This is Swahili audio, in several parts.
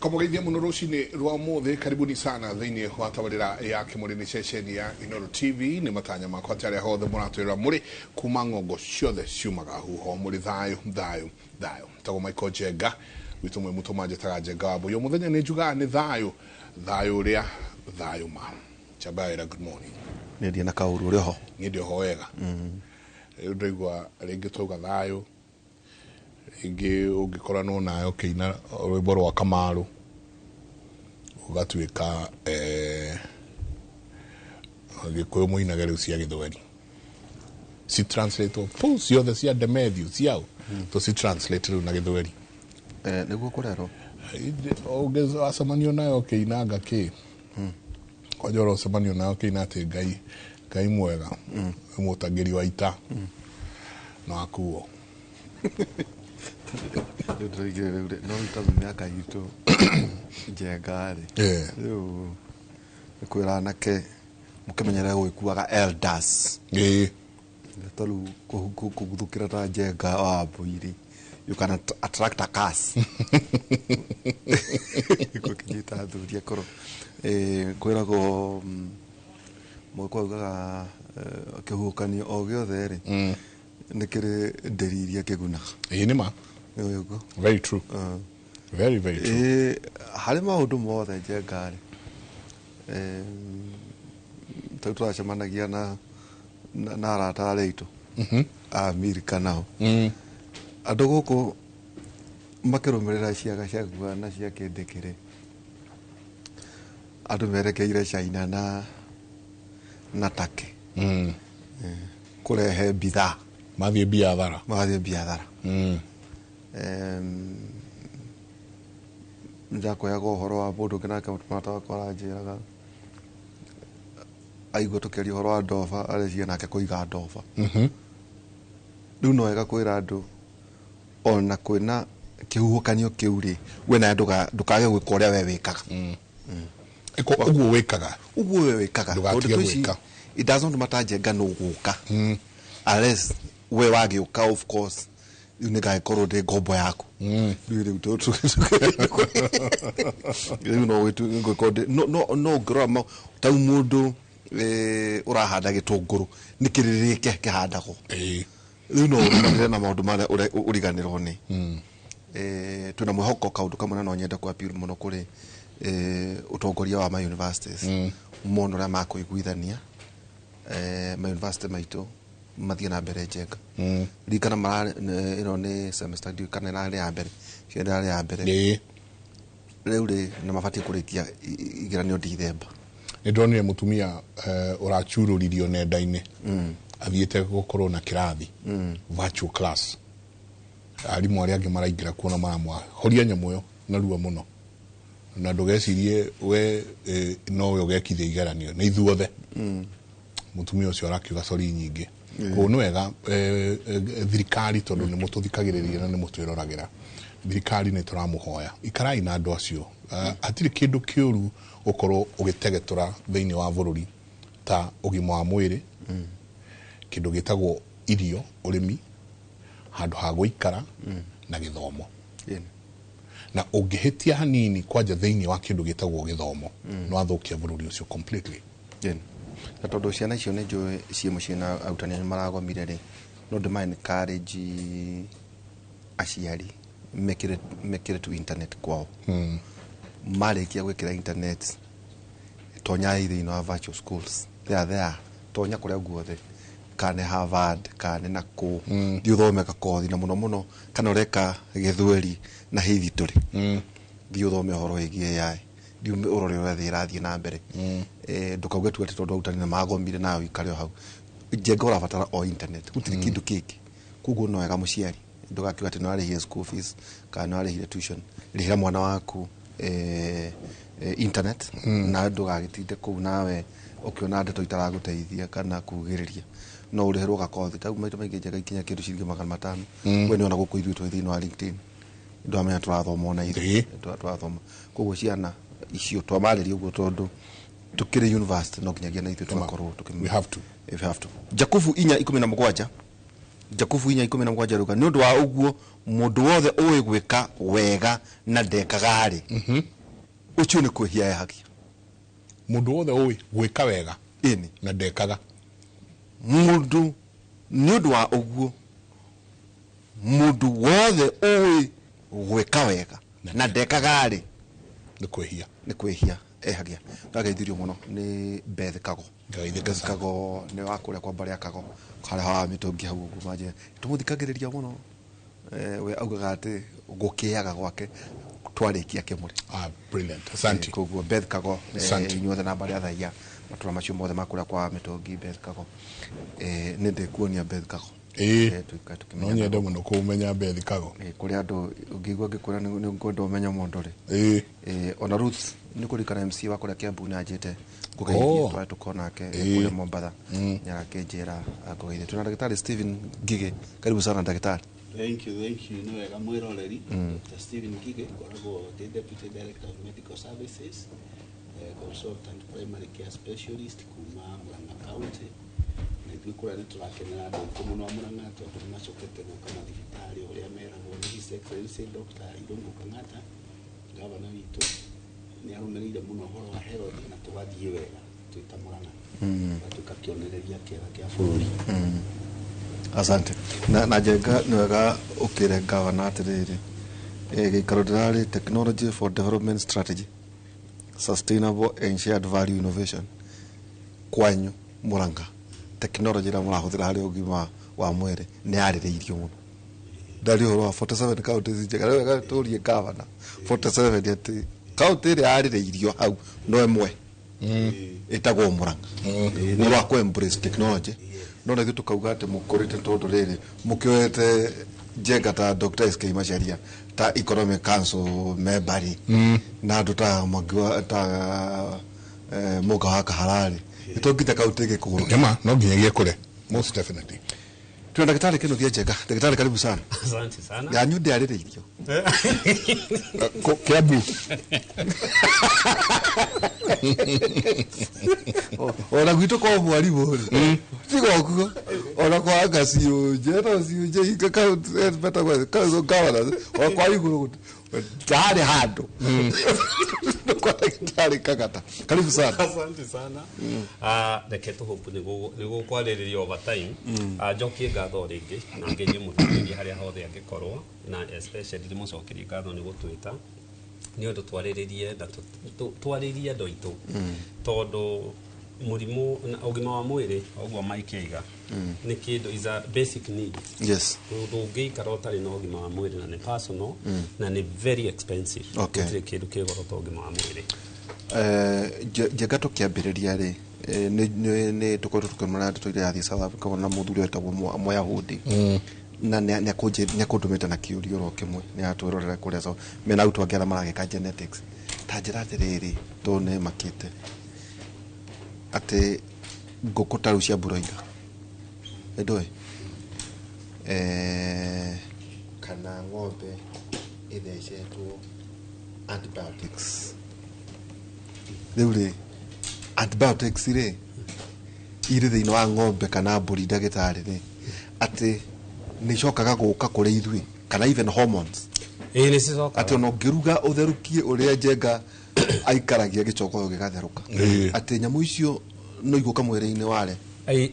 Tukamugeithia muno rucini rwa muthe karibuni sana thiini wa tabarira ya kimurini session ya Inooro TV ni matanya makwa tare hothe muratwira muri kuma ngongo ciothe ciumaga huho muri thayo tago Michael Jenga witu mwe mutomaje tagajenga wabo yo muthenya ni njuga ni thayo ria thayo ma chabaira good morning ni dia na kauru uri ho ni ndio ho wega ndigwa ringi tuga thayo ingi ungikora no nayo kina rwimbo rwa Kamaru ugatwika agikuyu muinaga riu cia githweri si translate full ciothe cia Demethiu ciao to si translate riu na githweri niguo kurero ugezo asamanio nayo kinaga ki kwa joro asamanio nayo kina ati ngai mwega mutagiri wa ita no akuo no miaka itu Jengari riu kwira nake mukimenyera gwikuaga elders taru kuguthukira ta Jenga wa Boiri you can attract a curse kukijita thuria koro kwira go mukwaga kihukanio o giothe ri nikiri nderiria kiguna ni ma very true very true hari maundu mothe Jengari turacemanagia na arata areitu Amerika nao andu guku makirumirira ciaga ciaguo na cia kindikire andu merekeire China na Turkey kurehe bidhaa mathie biathara njako ya gohoro wa bodo kana ka mata kwa njiraga aigo tukerio horo wa ndoba arecia nake kuiga ndoba riu no wega kwira andu ona kwina kihuhukanio kiuri wena ndukage gwika uria we wikaga uguo wikaga ndugatige gwika it doesn't matter Jenga no guka unless we wagiuka of course uniga ikoro de gombo yako riu tutu no wetu ngokode no grama ta mundu urahanda gitunguru nikiririke kihandagwo riu no na maundu mara uriganirwo ni tuna mwihoko kaundu kamwe no nyenda kwa appeal muno kuri utongoria wa my universities muno ra makuiguithania my university maitu mathia na mbere Jenga rikana mara ino ni semester due kana na ya mbere cienda ya mbere riu ri na mabati kurikia igeranio December ni ndonire mutumia urachururirio nenda-ini athiete gukorwo na kirathi virtual class arimu aria angi maraingira kuona maramwa horia nyamu yo na ruo muno na ndugecirie we no we ugekithia igeranio ni ithuothe mutumia ucio arakiuga sori nyingi ko no wega thirikari tondu ni mututhikagiriria na ni mutwiragira thirikari ni turamuhoya ikarai na andu acio atiri kindu kiuru ukorwo ugitegetura thiini wa bururi ta ugima wa mwiri kindu gitagwo irio urimi handu ha guikara na githomo na ungihitia hanini kwanja thiini wa kindu gitagwo githomo no athukia bururi ucio completely na tondu ciana icio ni njui cie mucii na autani maragomire ri no ndima encourage aciari mekire to internet kwao marikia gwikira internet tonya thiini wa virtual schools there tonya kuria guothe kane Harvard kane naku thiuthomeka kothi na muno kana ureka githweri na hithi turi thiuthome horo igie yai ndiume urore urathie na mbere ndukauge tu ati tondu autani na magomire nayo ikare hau Jenga urabatara o internet gutiri kindu kiki kuguo no wega muciari ndugakiuga ati no arihie school fees kana arihie tuition rihira mwana waku internet na ndugagitinde ku nawe ukiona ndeto itaraguteithia kana kugiriria no urihirwo gakothi ta maito maingi Jenga ikinya kindu ciringi 500 we ni ona guku ithu twithini wa LinkedIn ndo amenya turathoma na ire turathoma kuguo ciana icio twamariria uguo tondu tukiri university no kinyagia na ithu twakorwo we have to Jakubu 4:17 Jakubu inya 17 ruga ni undu wa uguo mundu wothe uwi gwika wega na ndekaga ri ucio ni kwihia ya haki mundu wothe uwi gwika wega ini na ndekaga mundu ni undu wa uguo mundu wothe uwi gwika wega na ndekaga ri ni kwihia ehagia ndageithirio muno ni Beth Kago Kago ni wakure kwa bari akago kare ha mitungi hau gumaje tumuthikagiriria muno we augaga ati gukiaga gwake twarikia kimuri brilliant asante koguo Beth Kago inyuothe na bari athaia matura macio mothe makura kwa mitungi Beth Kago ni ndikuonia Beth Kago no nyende muno kumenya Beth Kago kuri andu ngigwa ngikura ni ngwenda umenya mundu ri ona Ruth ni kurikana MC wa kura Kiambu na njete kugeithia twa tukona ke kule Mombasa nyara kenjera akogeithia tuna daktari Steven Gige karibu sana daktari. Thank you no wega mwiroreri Dr. Steven Gige koragwo deputy director of medical services consultant primary care specialist kuma Murang'a County na twikura ni turakenera andu kumuno Murang'a tondu macokete guka mathibitari uria meragwo ni His Excellency Dr. Irungu Kang'ata gavana witu ni arumirire muno horo wa Herod na tugathie wega twita Murang'a tukakionereria kiega kia bururi. Asante na jenga ni wega ukire gavana atiriri gikaro dirari technology for development strategy sustainable and shared value innovation kwanyu Murang'a technology na murahuthira hari ugima wa mwere ni aririirio muno ndari horo 47 counties jenga wega turie gavana 47 ati county ri aririirio hau no emwe itagwo Murang'a ni wa ku embrace technology no na gitu kauga ati mukorite tondu riri mukioete jenga ta Dr. SK Macharia ta economic council member na andu ta magwa ta muga wa Kaharari itongite kautege kuguru kema no nginyagie kure most definitely tuna daktari kino kia jenga daktari karibu sana. Asante sana ya nyude aririirio Kiambu ona gwito kwa mwalimu tigo kugo ona kwa gasio jero sio je ka beta kwa gavana kwa iguru tayari hado kwa daktari Kang'ata karibu sana. Asante sana reke tuhopu nigo kwaririria overtime njokie ngatho ringi na ngerie muthikiriria haria hothe angikorwo na especially ndimucokerie ngatho ni gutwita ni undu twariririe na twaririe andu aitu tondu murimu na ugima wa mwiri ogwo maikiga ni kindu is a basic need. Yes, ndungikara utari na ugima wa mwiri na ni personal na ni very expensive. Okay, kindu kigoro to ugima wa mwiri jenga tukiambiriria ri ni tukorwo tukimara tuire athi South Africa na muthuri etagwo Moyahudi na ne kundumite na kiurio ro kimwe ni atwirorera kuria so mena utu angera maragika genetics ta njira atiriri to ne makite ati ngukutaru cia buroiga ndoi kana ng'ombe ithecetwo antibiotics riuri antibiotics ri iri thiini wa ng'ombe kana mburi ndagitari ri ati ni cokaga guka kuri ithui kana even hormones ni cicoka ati ono ngiruga utherukie uria jenga aikaragia gicoko gigatheruka ati nyamu icio no iguka mwere-ini ware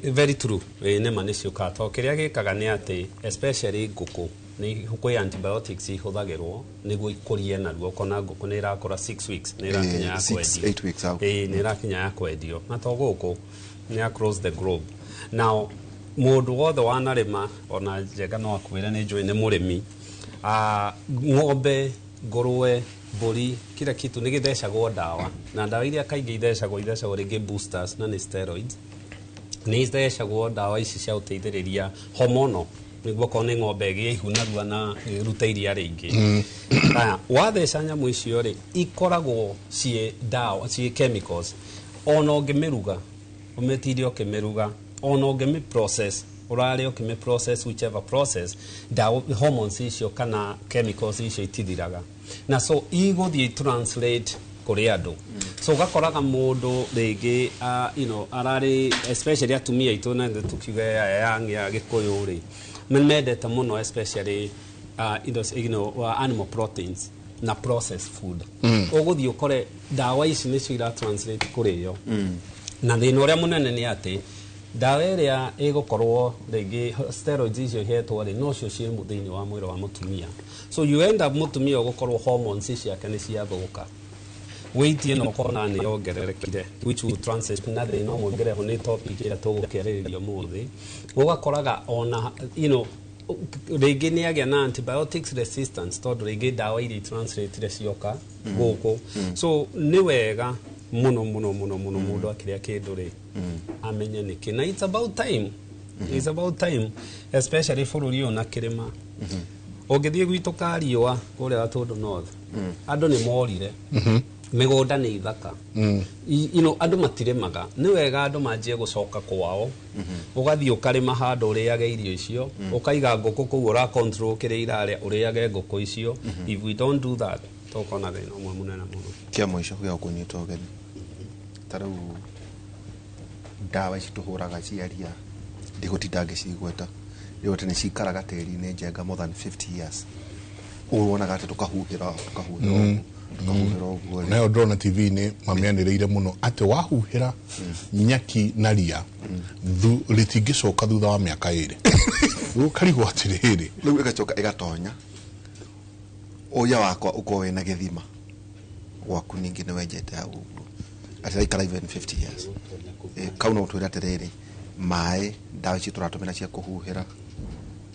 very true ne mane ciuka to kiria gikaga ni ati especially nguku ni kwĩ antibiotics ihuthagirwo niguo ikurie naruo kona nguku ni irakora 6 weeks ni irakinya ya kwendio 8 weeks out ni irakinya ya kwendio na to guku ni across the globe now mundu wothe wanarima ona jenga no akwire ni njui ni murimi ng'ombe ngurwe mburi kila kitu ni githecagwo dawa na dawa iria kaingi ithecagwo ringi boosters na ni steroids ni ithecagwo dawa ici cia uteithiriria hormonal niguo kone ng'ombe gie ihunarua na ruta iria ringi watheca nyamu icio ri ikoragwo cie dawa cie chemicals ona ungimiruga umetirie ukimiruga ona ungimi process urare ukimi process whichever process dawa hormones icio kana chemicals icio itithiraga na so iguthie translate kuri andu so gakoraga mundu ringi you know arari especially atumia itu na tukiuga ya gikuyu ri mendete muno especially you know animal proteins na processed food uguthii ukore dawa ici nicio ira translate kuri yo na thina uria munene ni ati dawa iria igukorwo ringi steroids icio hetwo ri no cio cie muthiini wa mwiri wa mutumia so you end up mutumia ugukorwo hormones ciake ni ciathuka weight ino kona ni yongererekire which will translate na thina mwongere ho ni topic ira tugukeririo muthi ugakoraga ona you know ringi ni agia na antibiotics resistance tondu ringi dawa iri translate ire cioka guku so ni wega muno mundu akiria kindu ri amenye niki na it's about time especially bururi ona kirima ungithie gwitu kariwa kuria atundu north andu ni morire migunda ni ithaka you know andu matiremaga ni wega andu manjie gucoka kwao ugathie ukarima handu uriage irio icio ukaiga nguku kuu ura control kire iraria uriage nguku icio if we don't do that tokona thina umwe munene muno kia mwisho gya kunyita ugeni tarau dawa ici tuhuraga ciaria ndigutindange cigweta riu tene cikaraga tiri-ini njenga more than 50 years uwonaga ati tukahuhira uguo nayo drone TV-ini mamianireire muno ati wahuhira nyaki na ria ritingicoka thutha wa miaka iri riu karigwo atiriri riu igacoka igatonya uya wakwa uko wina githima gwaku ningi ni wenjete uguo ati ikara even 50 years kauna utwira atiriri mai dawa ici turatumira cia kuhuhira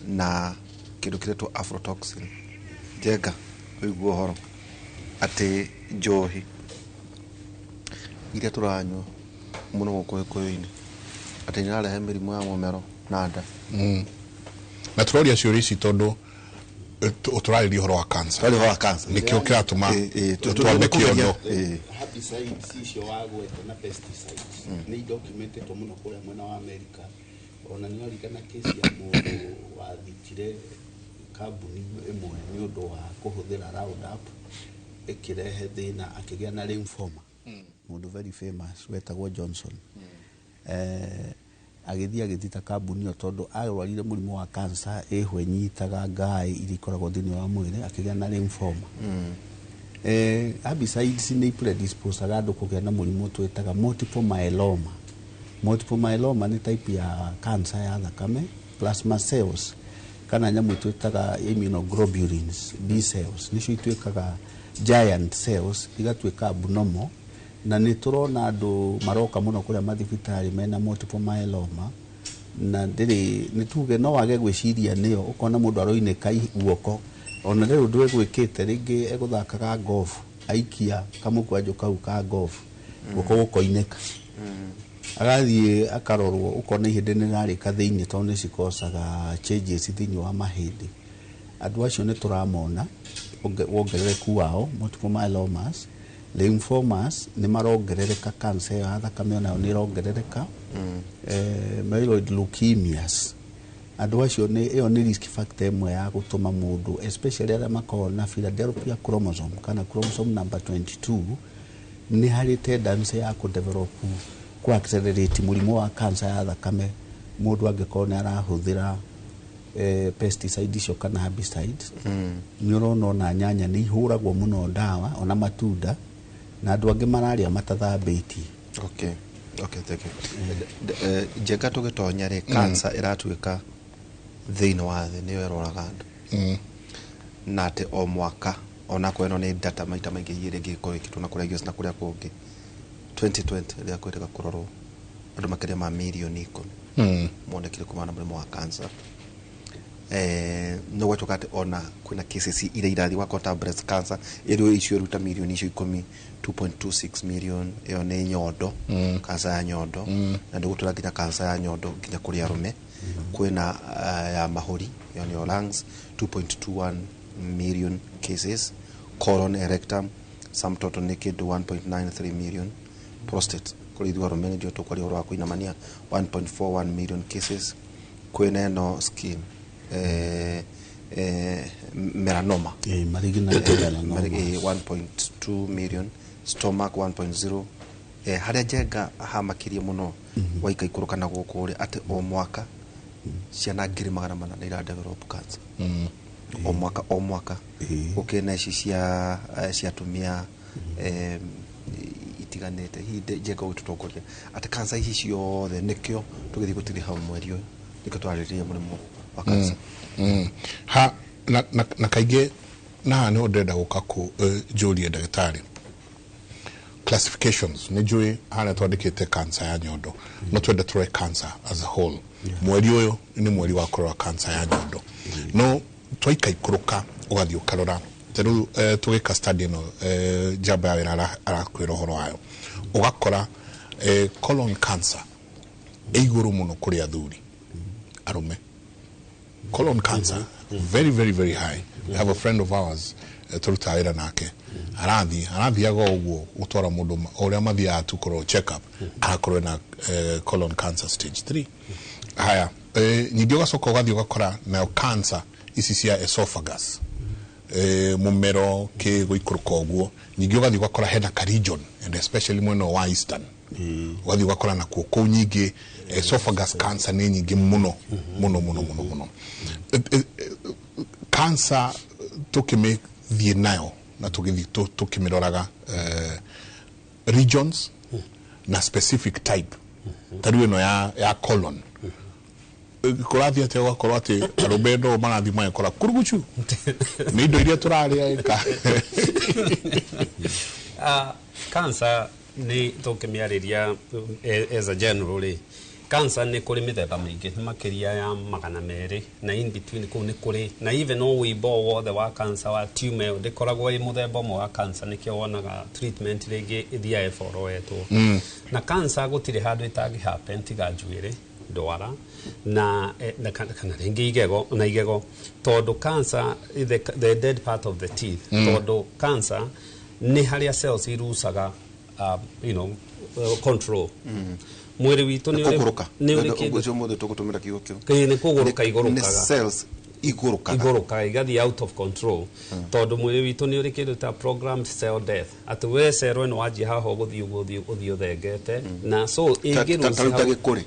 na kindu kiretwo aflatoxin jega uiguo horo ati njohi iria turanywa muno gukuyu-ini ati nirarehe mirimu ya mumero na nda na turoria ciuria ici tondu turariria uhoro wa cancer nikio kiratuma tutwame kiondo herbicides icio wagweta na pesticides ni documented muno kuria mwena wa America ona ni origana kesi ya mundu wathikire kambuni imwe ni undu wa kuhuthira Roundup ikirehe thina akigia na lymphoma mundu very famous wetagwo Johnson agithita kambuni tondu arwarire murimu wa cancer ihwenyitaga ngai irikoragwo thini wa mwiri akigia na lymphoma herbicides ni predispose andu kugia na murimu twetaga multiple myeloma ni type ya cancer ya thakame plasma cells kana nyamu twetaga immunoglobulins B cells nicio itwekaga giant cells igatweka abnormal na ni turona andu maroka muno kuria mathibitari mena multiple myeloma na ndiri ni tuge no wage gwiciria niyo ukona mundu aroineka guoko ona riu ndwe gwikite ringi eguthakaga golf aikia kamukwanjo kau ka golf guko gukoineka agathie akarorwo ukona ihinde ni narika thiini tondu cikosaga changes thiini wa mahindi andu acio ni turamona wongerereku wao multiple myelomas lymphomas ni marongerereka cancer ya thakame nayo ni rongerereka myeloid leukemias andu acio ni iyo ni risk factor imwe ya gutuma mundu especially aria makorwo na Philadelphia chromosome kana chromosome number 22 ni hari tendency ya ku develop ku accelerate murimu wa cancer ya thakame mundu angikorwo ni arahuthira pesticide icio kana herbicides ni urona na nyanya ni ihuragwo muno dawa ona matunda na andu angi mararia matathambitie okay thank you jenga tugitonya ri cancer iratwika thini wa thi niyo iroraga andu na ati o mwaka ona kweno ni data maita maingi yire ngikore na kuria gios na kuria kungi 2020 ria kweteka kurorwo andu makiria ma milioni 10 mwonekire kumana murimu wa cancer no watokate ona kuna cases ira irathi wa kota breast cancer irio icio ruta milioni icio 10 2.26 million iyo ni nyondo cancer ya nyondo na ndugutura nginya cancer ya nyondo nginya kuri arume kwina ya mahori iyo ni lungs 2.21 million cases colon rectum sum total naked 1.93 million prostate kuri thwa arume ndio tukari oro akuinamania 1.41 million cases kwina no skin melanoma malignant melanoma 1.2 million stomach 1.0 haria Njenga hamakirie muno waika ikurukana guku ri ati o mwaka ciana 400 nĩ ira develop cancer o mwaka ukena ici cia tumia itiganite hi Njenga gututongoria ati cancer ici ciothe nikio tugithi gutiri hau mweri uyu nikio twaririria mũrimũ wa cancer ha na kaige na no ndenda guka ku Julia ndagĩtarĩ classifications ni njui hana twandikite cancer ya nyondo no twende tũrore cancer as a whole mweri uyu ni mweri wa kurora cancer ya nyondo no twaika ikuruka ugathii ukarora teru tugika study no jamba ya wĩra arakwĩra ũhoro wayo ugakora colon cancer iguru muno kuri athuri arume colon cancer very very very high. We have a friend of ours turutaira nake arathi ago uguo utwara mundu uria mathia tukoro check up arakorwo na colon cancer stage 3 haya nyingĩ ugacoka ugathi ugakora na cancer ici cia esophagus mumero ke guikuruka uguo nyingĩ ugathi ugakora hena ka region and especially mwena wa eastern ugathi ugakora na kuo nyingĩ esophagus cancer ni nyingĩ muno cancer tukimithie nayo na tukimiroraga regions na specific type tariwe no ya colon kurathi ate wakorwo ati arubendo marathi maye kora kuruguchu ni indo iria turaria eka cancer ni tukimiariria as a generally cancer ni kuri mithemba mingi makiria ya 200 na in between ku ni kuri na even no wibo wothe wa cancer wa tumor ndikoragwo i muthemba umwe wa cancer nikio wonaga treatment ringi ithia eforoetwo na cancer gutire handu itangi happen tiga njuire ndwara na kana ringi igego tondu cancer is the dead part of the teeth tondu cancer ni haria cells irusaga control mwiri witu ni uri ugucio muthe tugutumira kiugo kiu ni kuguruka igurukaga cells igurukaga igathi out of control tondu mwiri witu ni uri kindu ta programmed cell death ati we cell no waji haho guthi uthengete na so igirusa gikuri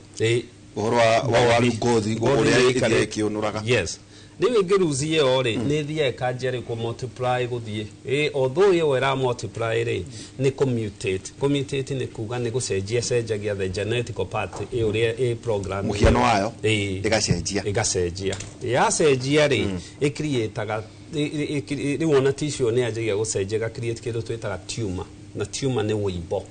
uhoro wa ngothi gukuria ikiunuraga yes ni ngiruzie ori ni thie kanjeri ku multiply guthie although ye wera multiply ri ni commutate ni kuga ni gucenjia the genetical part uri program muhiano wayo igacenjia ya ri createaga ri wona tissue ni ajiga gucenjia create kindu twitaga tumor na tumor ni wibo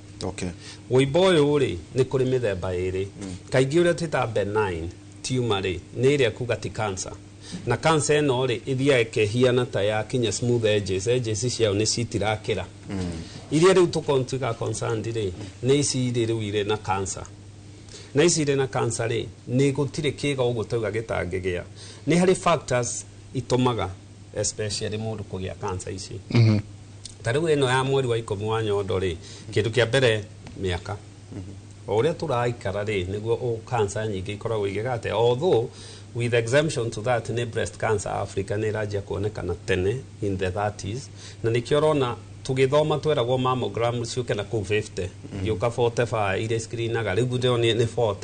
wibo uri ni kuri mithemba iri kaingi uri twita benign tumor ri ni iri kuga ti cancer na cancer no ri ithia kehiana ta ya kinya smooth edges ciao ni citirakira iria riu tukontuka concerned ri ni ici iri na cancer na ici iri na cancer ri ni gutire kiga ugutuga gitangigia ni hari factors itumaga especially mundu kugia cancer ici tariu eno ya mweri wa 10 wa nyondo ri kindu kia mbere miaka oria turaikara ri niguo cancer nyingi ikoragwo igigate although with exemption to that ni breast cancer Africa ni rajia kuonekana tene in the 30s na nikiorona tugithoma tweragwo mammogram ciuke na ku 50 yuka 45 ile screenaga riu ndio ni 40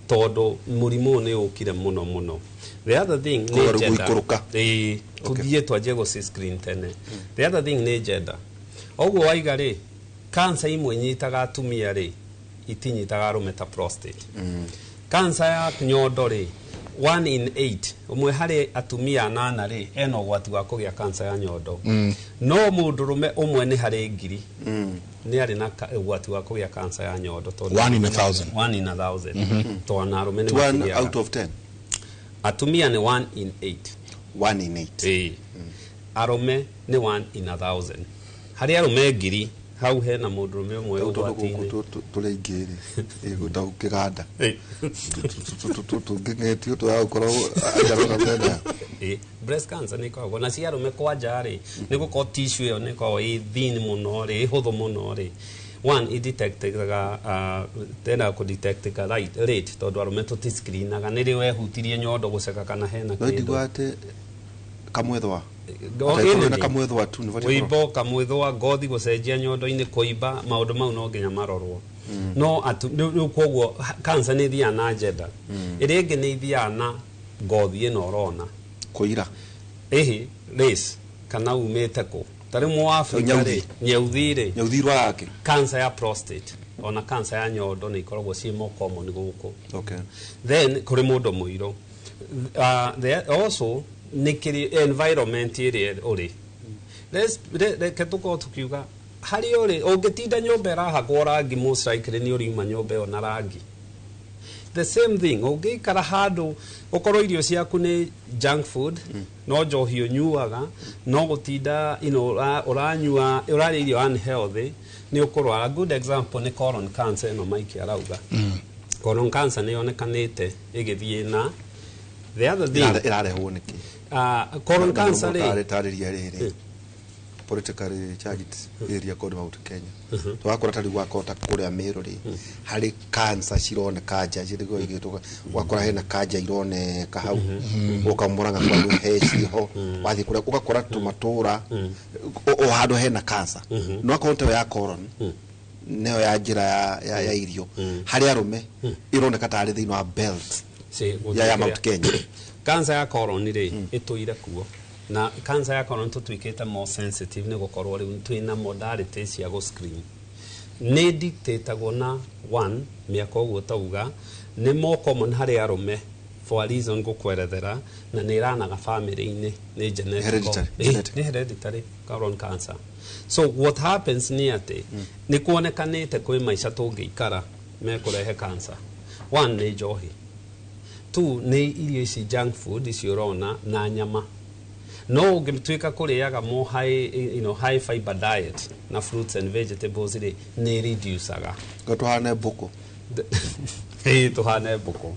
todo murimu ni ukire muno the other thing ni gender tuthie twaje go screen tene the other thing ni gender ogwo waiga ri cancer imwe nyitaga atumia ri itinyitaga arume ta prostate cancer ya nyondo ri 1 in 8 umwe hari atumia 8 ri eno gwati wa kugia cancer ya nyondo no mundurume umwe ni hari ngiri ni ari na gwati wa kugia cancer ya nyondo to 1 in 1000 1 in 1000 to na arume ni 1 out of 10 atumia ni 1 in 8 1 in 8 arume ni 1 in 1000 hari arume ngiri hau hena mundurume umwe ugwatini tureingiri igutau kiganda tungĩng'etio tũrakorwo ajarona kwenda breast cancer ni kwa na ciarume kwanja ri ni guko tissue yo ni kwa i thin muno ri huthu muno ri one i detectaga tena ku detectaga rate tondu arume tutiscreenaga ni ri wehutirie nyondo guceka kana hena kindu ndigwate kamwethwa kamwethwa tu kuimbo kamwethwa ngothi gucenjia nyondo-ini kuimba maundu mau no nginya marorwo no riu koguo cancer ni thia na agenda iri ingi ni thia na ngothi ino rona kuira race kana umite ku tari mu Africa ri nyauthirwa yake cancer ya prostate ona cancer ya nyondo ni ikoragwo ci mo common guku okay then kuri mundu muiro also nikiri environment iri uri reke tuko tukiuga hari uri ungitinda nyumba irahakwo rangi most likely ni uriuma nyumba ona rangi the same thing ungikara handu ukorwo irio ciaku ni junk food no njohi unyuaga no gutinda uranyua uraria irio unhealthy ni ukorwo a good example ni colon cancer no Mike arauga colon cancer ni yonekanite igithie na the other thing irarehwo niki colon cancer riri politically charged area code out Kenya twakora tari gwakota kuria Meru ri hari cancer cironeka njirigwo igituka gwakora hena kanja ironeka hau ukamuranga kwa heci ho wathi kuria ugakora tumatura o handu hena cancer no akonte ya colon neo ya njira ya irio hari arume ironeka tari thini wa belt ya Mount Kenya cancer ya colon ri ituire kuo na cancer ya colon tutwikite more sensitive ni gukorwo riu twina modalities cia go screen ni dictatagwo na one miaka uguo tauga ni more common hari arume for a reason gukwerethera na ni ranaga family-ini ni genetic ni hereditary colon cancer so what happens ni ati ni kuonekanite kwi maisha tungiikara me kurehe cancer one ni njohi two ni irio ici junk food iciorona na nyama no ungitwika kuriaga more high fiber diet na fruits and vegetables ni reduceaga gotwahane buko tuhane buko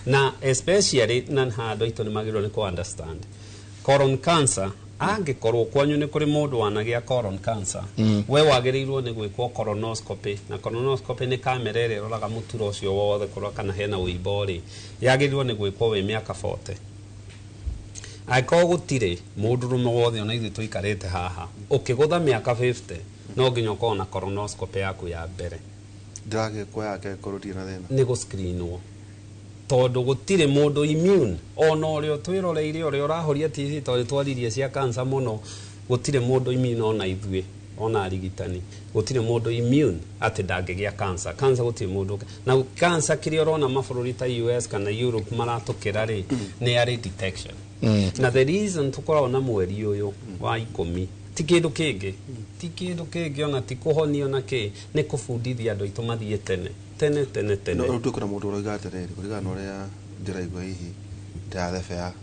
na especially nan handu itu ni magiro ni ku understand colon cancer angikorwo kwanyu ni kuri mundu wanagia colon cancer we wagirirwo ni gwikwo colonoscopy na colonoscopy ni kamera ire roraga muturo ucio wothe kurwa kana hena uibori yagirirwo ni gwikwo we miaka 40 aiko gutire mundurume wothe ona ithu tuikarite haha ukigutha miaka 50 no nginya ukorwo na colonoscopy yaku ya mbere drage kwa yake kurutia na thina ni go screenwo tondu gutire mundu immune ona urio twiroreire urio rahoria TV tondu twaririe cia cancer muno gutire mundu immune ona ithue ona arigitani gutire mundu immune ati ndangigia cancer gutire mundu na cancer kiri orona mabururi ta US kana Europe maratukira ri ni ari detection na the reason tukoragwo na mweri uyu wa 10 ti kindu kingi ona ti kuhonio na ki ni kubundithia andu itu mathie tene no tukura mundu uroiga atiriri kurigana uria ndiraigwa hihi ndathebea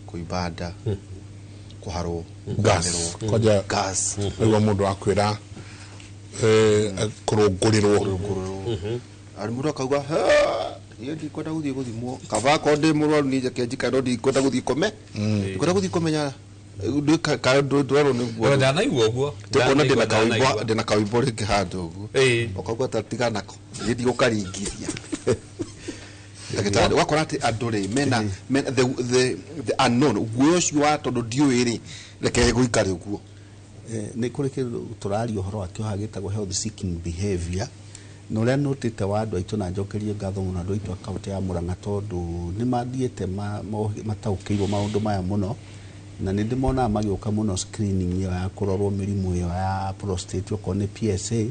kuibada kuharwo gas niguo mundu akwira kurungurirwo ari mundu akauga ye ndikwenda guthie guthimwo kaba ko ndi murwaru nije kenjika no ndikwenda guthie kome ndikwenda guthie komenya ndwero niguo ndanaigua uguo ndina kawibo ringi handu uguo ukauga tatiga nako ndithi gukaringithia ndagitari wakora ati anduri mena the unknown guocio wa tondu ndiuiri reke guikare uguo ni kuri kindu turario horo akio hagitagwo health seeking behavior no ria notite wa andu aitu na njokerie ngatho muno andu aitu akaunti ya Murang'a tondu ni mathiete mataukirwo maundu maya muno na ni ndimona magioka muno screening ya kurorwo mirimu ya prostate oko ni PSA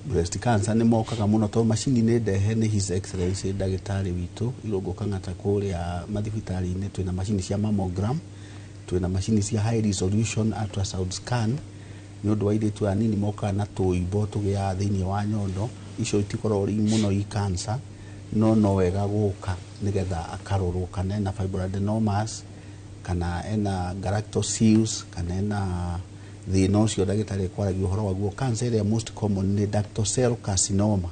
breast cancer ni mokaga muno to machine ni ndehe ni his excellency ndagitari witu irogoka ngata kuria mathibitari-ini twina machine cia mammogram twina machine cia high resolution ultrasound scan ni undu wa iritu anini moka na tuibo tugia thiini wa nyondo icio itikorwo ri muno i cancer no wega guka nigetha akarorwo kana na fibroadenomas kana ena galactoses kana ena thina ucio ndagitari kwaragia uhoro waguo cancer ya most common ni ductal cell carcinoma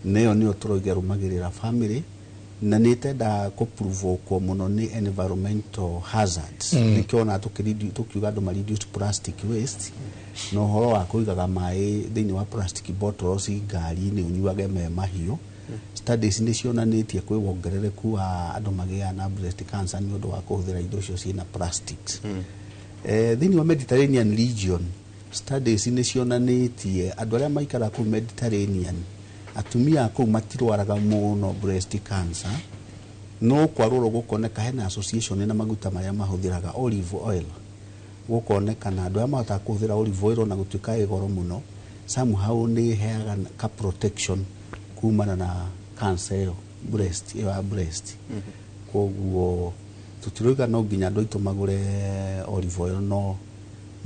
neyo ni oturoiga rumagirira family na nitenda kuprove kwa muno ni environmental hazards nikiona tukiuga andu ma reduced plastic waste no horo wa kuigaga mai thiini wa plastic bottles ngari ni unyuage me mahiu studies nĩ cionanĩtie kwĩ wongerereku wa andũ magĩa na breast cancer nĩ ũndũ wa kũhũthĩra indo icio ciĩna plastics. Thĩinĩ wa Mediterranean region, studies nĩ cionanĩtie andũ arĩa maikara kũu Mediterranean, atumia kũu matirwaraga mũno breast cancer, no kwarũrwo gũkoneka hena association na maguta marĩa mahũthĩraga olive oil. Gũkonekana andũ arĩa mahotaga kũhũthĩra olive oil na gũtuĩka ĩ goro mũno, somehow nĩ heaga ka protection kumana na cancer ĩyo breast. Koguo tũtiroiga no nginya andũ aitũ magũre olive oil, no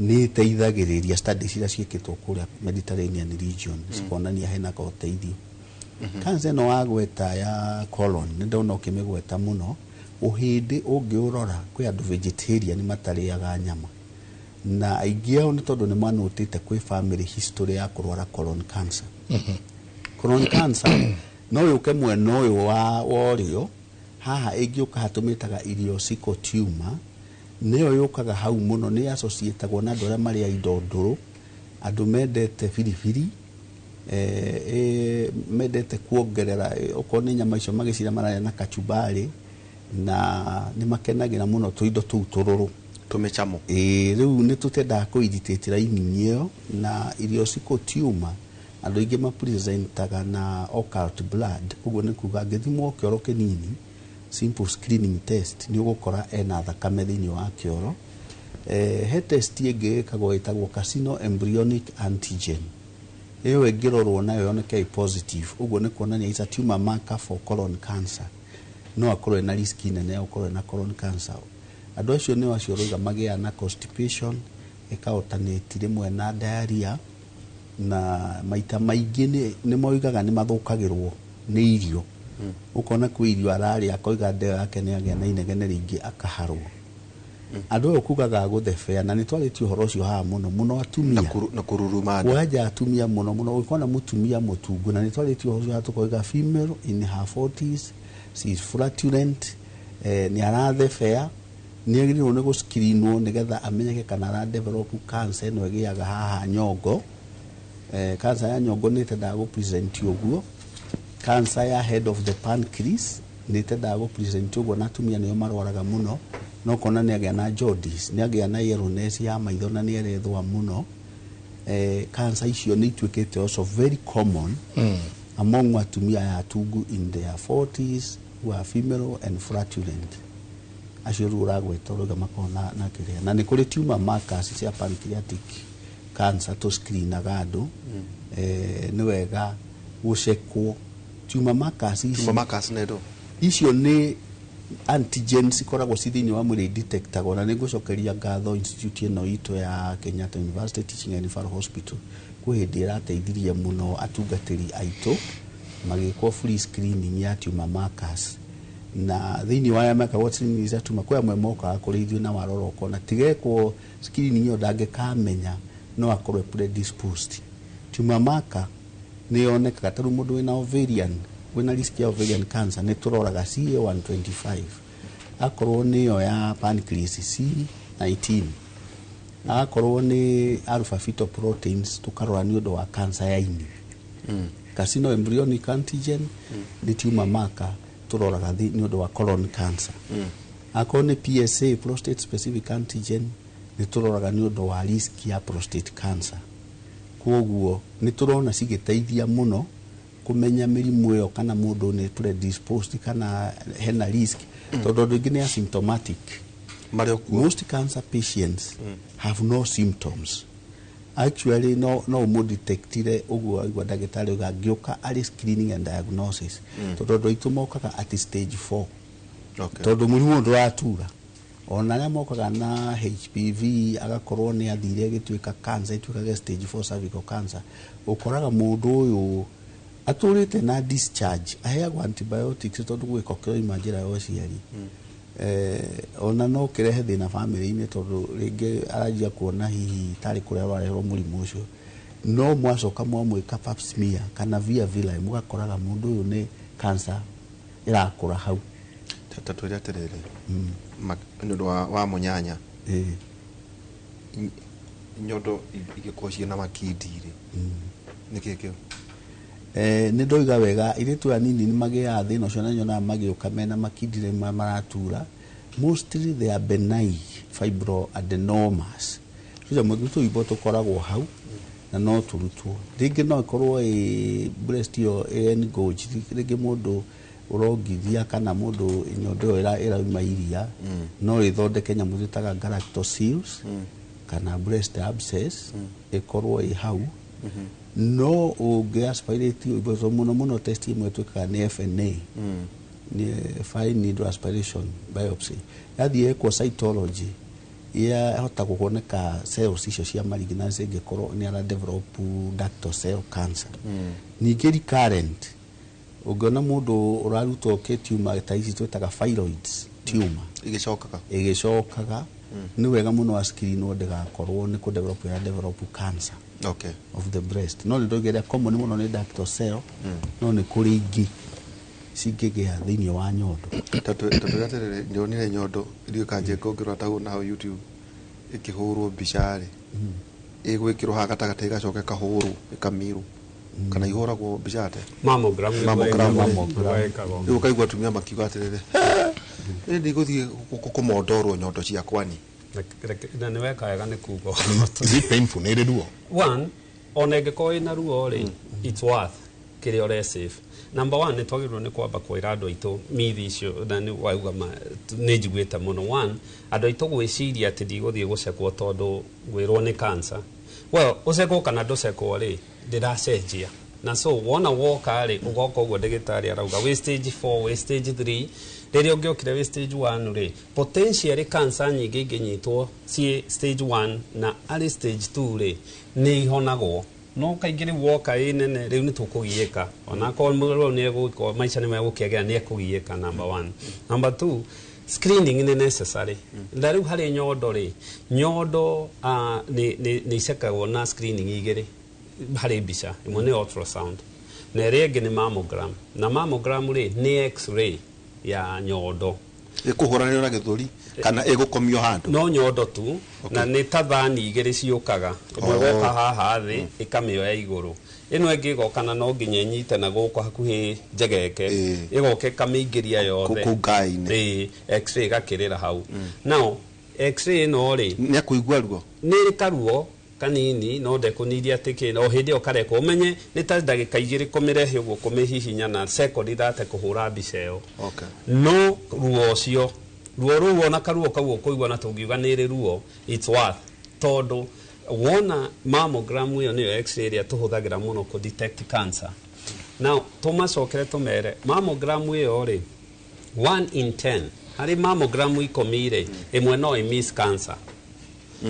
nĩ ĩteithagĩrĩria studies iria ciĩkĩtwo kũrĩa Mediterranean region cikonania hena ka ũteithio. Cancer ĩno wagweta ya colon nĩ ndona ũkĩmĩgweta mũno, ũhĩndĩ ũngĩũrora kwĩ andũ vegetarian matarĩaga nyama, na aingĩ ao nĩ tondũ nĩ manotĩte kwĩ family history ya kũrwara colon cancer. Colon cancer no yũke mwena ũyũ wa ũrĩo, haha ĩngĩũka hatũmĩtaga ileocecal tumor, nĩyo yũkaga hau mũno, nĩ associatagwo na andũ arĩa marĩa indo ndũrũ, andũ mendete biribiri, mendete kuongerera okorwo nĩ nyama icio magĩcira mararĩa na kachumbari, na nĩ makenagĩra mũno tũindo tũu tũrũrũ tumechamo. Rĩu nĩ tũtendaga kũiritaĩtĩra inyinyi ĩyo, na ileocecal tumor andũ aingĩ mapresentaga na occult blood. Ũguo nĩ kuga angĩthimwo kĩoro kĩnini, simple screening test, nĩ ũgũkora ena thakame thĩinĩ wa kĩoro. He test ĩngĩ ĩkagwo ĩtagwo carcino embryonic antigen, ĩyo ĩngĩrorwo nayo yoneke positive, ũguo nĩ kuonania is a tumor marker for colon cancer, no akorwo ena risk nene ya gũkorwo ena colon cancer. Andũ acio nĩ acio rauga magĩa na constipation, ĩka-alternate rĩmwe na diarrhea, na maita maingĩ nĩ moigaga nĩ mathũkagĩrwo nĩ irio. Ũkona kwĩ irio ararĩa akoiga ndeo yake nĩ agĩa na inegene rĩingĩ akaharwo. Andũ aya kugaga gũthebea, na nĩ twarĩtie ũhoro ũcio haha mũno atumia na kururumana, kwanja atumia mũno ũkona mũtumia mũtungu, na nĩ twarĩtie ũhoro ũcio tũkoiga female in her 40s, she is flatulent, nĩ arathebea, nĩ agĩrĩirwo nĩ gũscreenwo nĩgetha amenyeke kana ara develop cancer ĩno ĩgĩaga haha nyongo. Cancer ya nyongo nĩ ĩtendaga gũpresent ũguo. Cancer ya head of the pancreas nĩ ĩtendaga gũpresent ũguo, na atumia nĩo marwaraga mũno, no kona nĩ agĩa na jaundice, nĩ agĩa na yellowness ya maitho na nĩ erethwa mũno. Cancer icio nĩ ituĩkĩte also very common among atumia ya atungu in their 40s who are female and flatulent. Acio rĩu ũragweta ũrauga makona na kĩrĩa, na nĩ kũrĩ tumor markers cia pancreatic cancer to screenaga andũ. Nĩ wega gũcekwo tumor markers icio nĩ antigens ikoragwo ci thĩinĩ wa mwĩrĩ detectagwo, na nĩ ngũcokeria ngatho institute ĩno itũ ya Kenyatta University Teaching and Referral Hospital kwĩ hĩndĩ ĩrateithirie mũno atungatĩri aitũ magĩkwo free screening ya tumor markers, na thĩinĩ wa ya meka what screening ya tumor kwa amwe mokaga kũrĩithio na warora ũkona tigekwo screening ĩyo ndangĩkamenya no akorwo predisposed. Tumor marker nĩ yonekaga ta rĩu mũndũ wĩna ovarian, wĩna risk ya ovarian cancer nĩ tũroraga CA125, akorwo nĩyo ya pancreas C19, akorwo nĩ alpha fetoproteins tũkarora nĩ ũndũ wa cancer ya ini. Carcino embryonic antigen nĩ tumor marker tũroraga nĩ ũndũ wa colon cancer. Akorwo nĩ PSA prostate specific antigen nĩ tũroraga nĩ ũndũ wa risk ya prostate cancer. Koguo nĩ tũrona cigĩteithia mũno kũmenya mĩrimũ ĩyo kana mũndũ nĩ predisposed kana hena risk, tondũ andũ aingĩ nĩ asymptomatic. Most cancer patients have no symptoms. Actually no ũmũdetectire ũguo aigua ndagĩtarĩ auga angĩũka arĩ screening and diagnosis, tondũ andũ aitũ mokaga at stage 4, tondũ mũrimũ ndũratura. Ona arĩa mokaga na HPV agakorwo nĩ athire gĩtuĩka cancer ituĩkaga stage 4 cervical cancer, ũkoraga mũndũ ũyũ atũrĩte na discharge, aheagwo antibiotics tondũ gwĩko kĩoima njĩra ya ũciari. Ona no kĩrehe thĩna family-inĩ tondũ rĩngĩ aranjia kuona hihi tarĩ kũrĩa ararehwo mũrimũ ũcio, no mwacoka mwamwĩka pap smear kana via villi mũgakoraga mũndũ ũyũ nĩ cancer ĩrakũra hau. Tatwĩra atĩrĩrĩ, nĩ ũndũ wa mũnyanya, nyondo igĩkorwo ciĩ na makindi-rĩ, nĩkĩ kĩo? nä ndoiga wega irä tu anini nä magä a thä no cio na nyona magä å ka mena makindire maratura mostly they are benign fibroadenomas tuja må tu ibo tå koragwo hau na no tå rutwo rĩngĩ no ĩkorwo breast ĩyo engorged rĩngĩ mũndũ ũrongithia kana mũndũ nyondo ĩyo ĩrauma iria no ĩthondeke nyamũ twĩtaga galactosils kana breast abscess ĩkorwo ĩ hau no ũngĩ aspirate ibo mũno test ĩmwe twĩkaga nĩ FNA fine needle aspiration biopsy yathie kwa cytology ya hota kuoneka cells icio cia malignancy ingĩkorwo nĩ ara develop ductal cell cancer ningĩ recurrent ũngĩona mũndũ ũrarutwo tumor ta ici twĩtaga thyroids tumor igĩcokaga nĩ wega mũno screen ndĩgakorwo nĩ develop cancer of the breast no nĩ ndoigĩra common mũno nĩ ductal cell no nĩ kũrĩ ingĩ cingĩgĩa thĩinĩ wa nyondo tatugatĩrĩrĩ ndionire nyondo irio kanje ngongĩrwo ta na YouTube ikĩhũrwo mbica rĩ ĩgwĩkĩrwo haha gatagatĩ gacoke kahũrwo ĩkamirwo kana ihũragwo mbica te mammogram rĩu kaigua atumia makiuga atĩrĩrĩ nĩ gũthiĩ kũmondorwo nyondo ciakwa ni na nĩ weka wega nĩ kuuga is it painful nĩ rĩ ruo one ona ĩngĩkorwo ĩna ruo rĩ it's worth kĩrĩa ũre save number 1 nĩ twagĩrĩirwo nĩ kwamba kwĩra andũ aitũ mithi icio na nĩ wauga nĩ njiguĩte mũno one andũ aitũ gwĩciria atĩ ndigũthiĩ gũcekwo tondũ gwĩrwo nĩ cancer well ũcekwo kana ndũcekwo rĩ ndĩracenjia na so wona woka rĩ ũgoka ũguo ndagĩtarĩ arauga wĩ stage 4 wĩ stage 3 rĩrĩa ũngĩokire wĩ stage 1 rĩ potentially cancer nyingĩ ingĩnyitwo ciĩ stage 1 na arĩ stage 2 rĩ nĩ ihonagwo no kaingĩ rĩu woka ĩ nene rĩu nĩ tũkũgiĩka ona korwo mũndũ nĩ egũkorwo maica nĩ megũkĩagĩra nĩ ekũgiĩka number 1 number 2 screening nĩ necessary na rĩu harĩ nyondo rĩ nyondo nĩ icekagwo na screening igĩrĩ harĩ mbica ĩmwe nĩ ultrasound na ĩrĩa ĩngĩ nĩ mammogram na mammogram rĩ nĩ x-ray ya nyondo ĩkũhũranĩrwo na gĩthũri kana ĩgũkomio handũ no nyondo tu na nĩ ta thani igĩrĩ ciũkaga ĩmwe goka haha thĩ ĩkamĩoya igũrũ ĩno ĩngĩ ĩgoka na no nginya ĩnyite na gũkũ hakuhĩ njegeke ĩgoka ĩkamĩingĩria yothe x-ray ĩgakĩrĩra hau now x-ray ĩno rĩ nĩ akũigua ruo nĩ karuo kanini no ndekũniria atĩ o hĩndĩ ĩyo karekwo ũmenye nĩ ta ndagĩka igĩrĩ kũmĩrehe ũguo kũmĩhihinya na second ithate kũhũra mbica ĩyo no ruo ũcio ruo rũu ona karuo kau ũkũigua na tũngiuga nĩ rĩ ruo it's worth tondũ wona mammogram ĩyo nĩyo x-ray ĩrĩa tũhũthagĩra mũno kũ detect cancer now tũmacokere tũmere mammogram ĩyo rĩ 1 in 10 harĩ mammogram 10 rĩ ĩmwe no miss cancer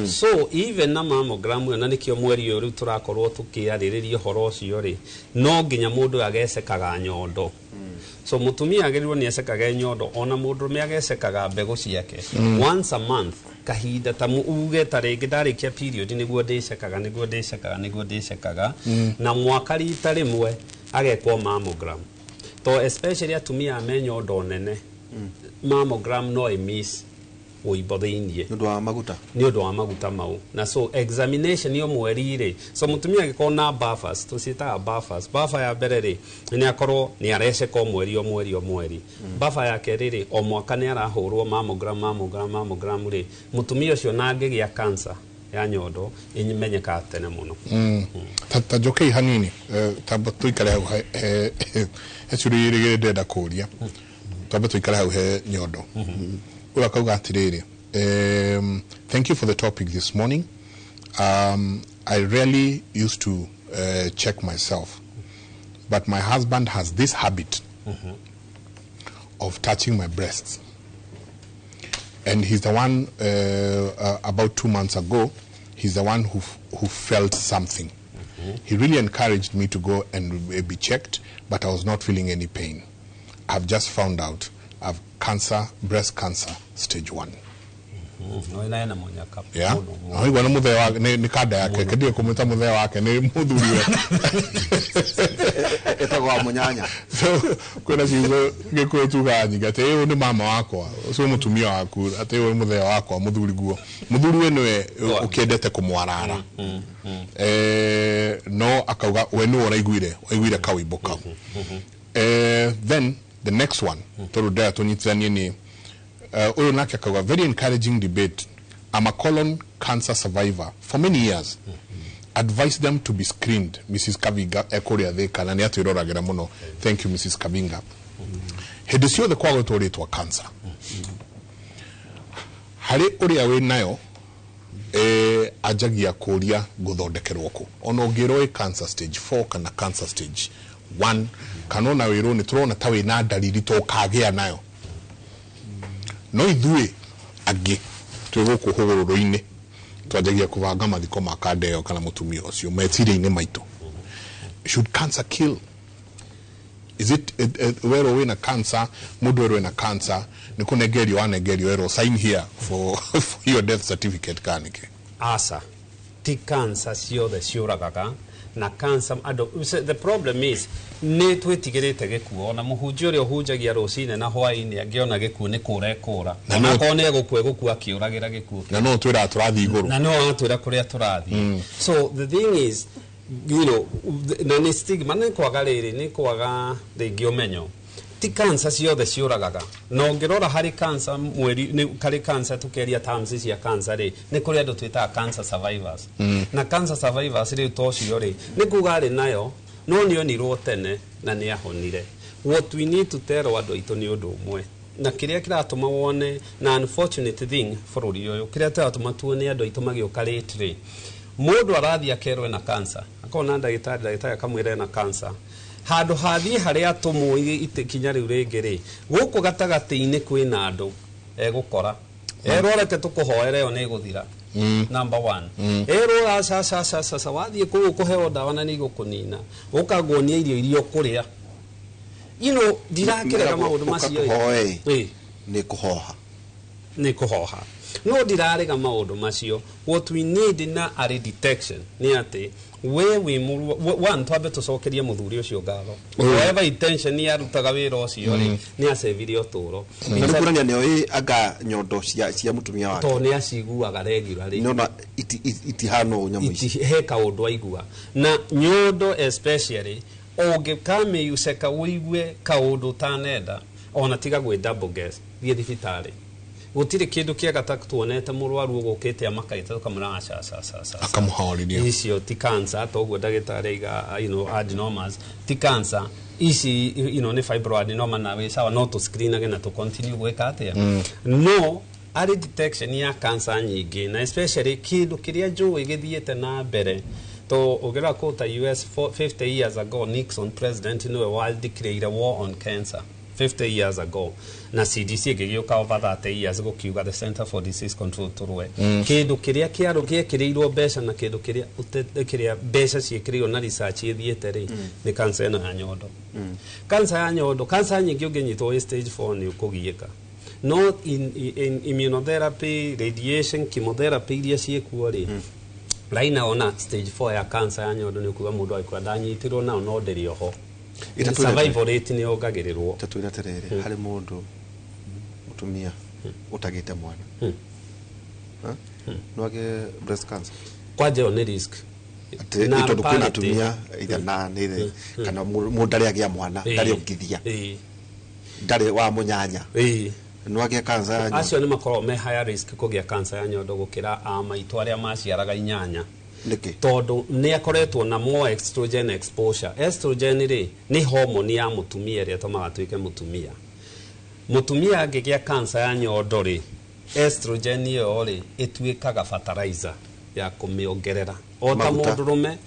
so even na mammogram ĩyo na nĩkĩo mweri ũyũ rĩu tũrakorwo tũkĩarĩrĩria ũhoro ũcio rĩ no nginya mũndũ agecekaga nyondo so mũtumia agĩrĩirwo nĩ acekaga nyondo ona mũndũrũme agecekaga mbegũ ciake once a month kahinda ta uge ta rĩngĩ ndarĩkia period nĩguo ndĩcekaga na mwaka rita rĩmwe agekwo mammogram to especially atumia me nyondo nene mammogram no miss ũimbo thĩinĩ nĩ ũndũ wa maguta mau na so examination yo mweri rĩ so mũtumia agĩkorwo na buffers tũciĩtaga buffers buffer ya mbere rĩ nĩ akorwo nĩ areceka o mweri buffer ya kerĩ rĩ o mwaka nĩ arahũrwo mammogram rĩ mũtumia ũcio na angĩgĩa cancer ya nyondo ĩmenyeka tene mũno ta njokei hanini tamba tũikare hau he ciũria igĩrĩ ndenda kũũria tamba tũikare hau he nyondo Urakauga atiriri. Thank you for the topic this morning. I rarely used to check myself, but my husband has this habit of touching my breasts. And he's the one, about 2 months ago, he's the one who felt something. He really encouraged me to go and be checked, but I was not feeling any pain. I've just found out I've cancer, breast cancer, stage 1. no ina na munyaka ya no igwa na muthee wa ni kada yake kedie kumita muthee wake ni muthuri etagwa munyanya so kwena ciugo gikwetuga nyinga te uyu ni mama wakwa so mutumia waku ate uyu muthee wakwa muthuri guo muthuri we niwe ukiendete kumwarara no akauga we ni waiguire kawimbo kau then the next one toro da tunyitithanie ni uyu nake akauga very encouraging debate. I'm a colon cancer survivor for many years. Advise them to be screened. Mrs. Kavinga ekoria thika na ni atwiroragera muno. Thank you Mrs. Kavinga. Hindi ciothe kwa gutũrĩtwo cancer. Harĩ ũrĩa wĩ nayo ajagia kũria gũthondekerwo kũ. Ona ũngĩrwo cancer stage 4 kana cancer stage 1 kana ona wĩrwo nĩ tũrona ta wĩna ndariri tũkagĩa nayo. No ithuĩ angĩ twĩgũkũ hũgũrũrũ-inĩ twajagia kũbanga mathiko ma kadeo kana mũtumia ũcio meciria-inĩ maitũ. Should cancer kill? Is it wero wina cancer mundu wero wina cancer ni kunegerio anegerio wero sign here for your death certificate kanike asa ti cancer ciothe ciuragaga na cancer the problem is ni twitigirite gikuo na muhunjia uria uhunjagia rucine na hwaini angiona gikuo ni kurekura na kone gukua akiuragira gikuo na no twira turathi iguru na no atwira kuria turathi so the thing is you know na ni stigma ni kwaga riri ni kwaga ringi umenyo ti cancer ciothe ciuragaga no ngirora hari cancer mweri ni kari cancer tukeria terms cia cancer ri ni kuri andu twita cancer survivors na cancer survivors ri tocio ri ni kugari nayo no ni onirwo tene na ni ahonire. What we need to tell andu aitu ni undu umwe na kiria kiratuma wone na unfortunate thing bururi uyu kiria tiratuma tuone andu aitu magioka ritri mundu arathi akerwe na cancer akona ndagitari akamwire na cancer handu hathi haria tumwo itikinya riu ringi ri guku gatagati-ini kwina andu egukora erorete tukuhoere yo ni guthira number 1 ero sasa wathie ku kuheo dawa na ni gukunina ukagonia irio kuria you know dirakiraga maundu macio ni kuhoha no dirarega maundu macio. What we need na are detection ni ati we one twabe tucokerie muthuri ucio ngatho whatever intention ni arutaga wira ucio ri ni acevirio turo nkurania ni anga nyondo cia mutumia wake to ni aciguaga regularly nona itihano nyamu ici heka undu aigua na nyondo especially ungikame useka wigue kaundu tanenda ona tiga gwe double guess thie thibitari gutire kindu kia gatatu tuonete murwaru ugukite amakaita tukamura akamuhoriria icio ti cancer toguo ndagitari iga adenomas ti cancer isi ni fibroadenoma na we sawa not to screen again na to continue gweka atia no ari detection ya cancer nyingi na especially kindu kiria njuu igithiete na mbere to ugira kota US 50 years ago Nixon president niwe world declared a war on cancer 50 years ago na CDC igigioka over 30 years ago kiuga the Center for Disease Control turwe kindu kiria kiaro giekirirwo besha na kindu kiria besha ciekiriwo na research ithiete ri ni cancer ya nyondo cancer ya nyondo cancer nyingi unginyitwo stage 4 ni ukugieka no in immunotherapy radiation chemotherapy iria ciekuo ri raina ona stage 4 ya cancer ya nyondo ni kuga mundu aikwa danyitirwo na no nderio ho survival rate ni ongagirirwo tatwira terere hari mundu mutumia utagite mwana noage breast cancer kwaje on risk ito dukuna tumia ida na nire kana mundari agia mwana ndari okithia ndari wa munyanya noage cancer acio ni makoro me higher risk kugia cancer ya nyondo gukira amaitu aria maciaraga inyanya tondu ni akoretwo na more estrogen exposure. Estrogen ri ni hormone ya mutumia ria tomaga tuike mutumia angigia cancer ya nyondo ri estrogen yo ri ituikaga fertilizer ya kumiongerera ota mundurume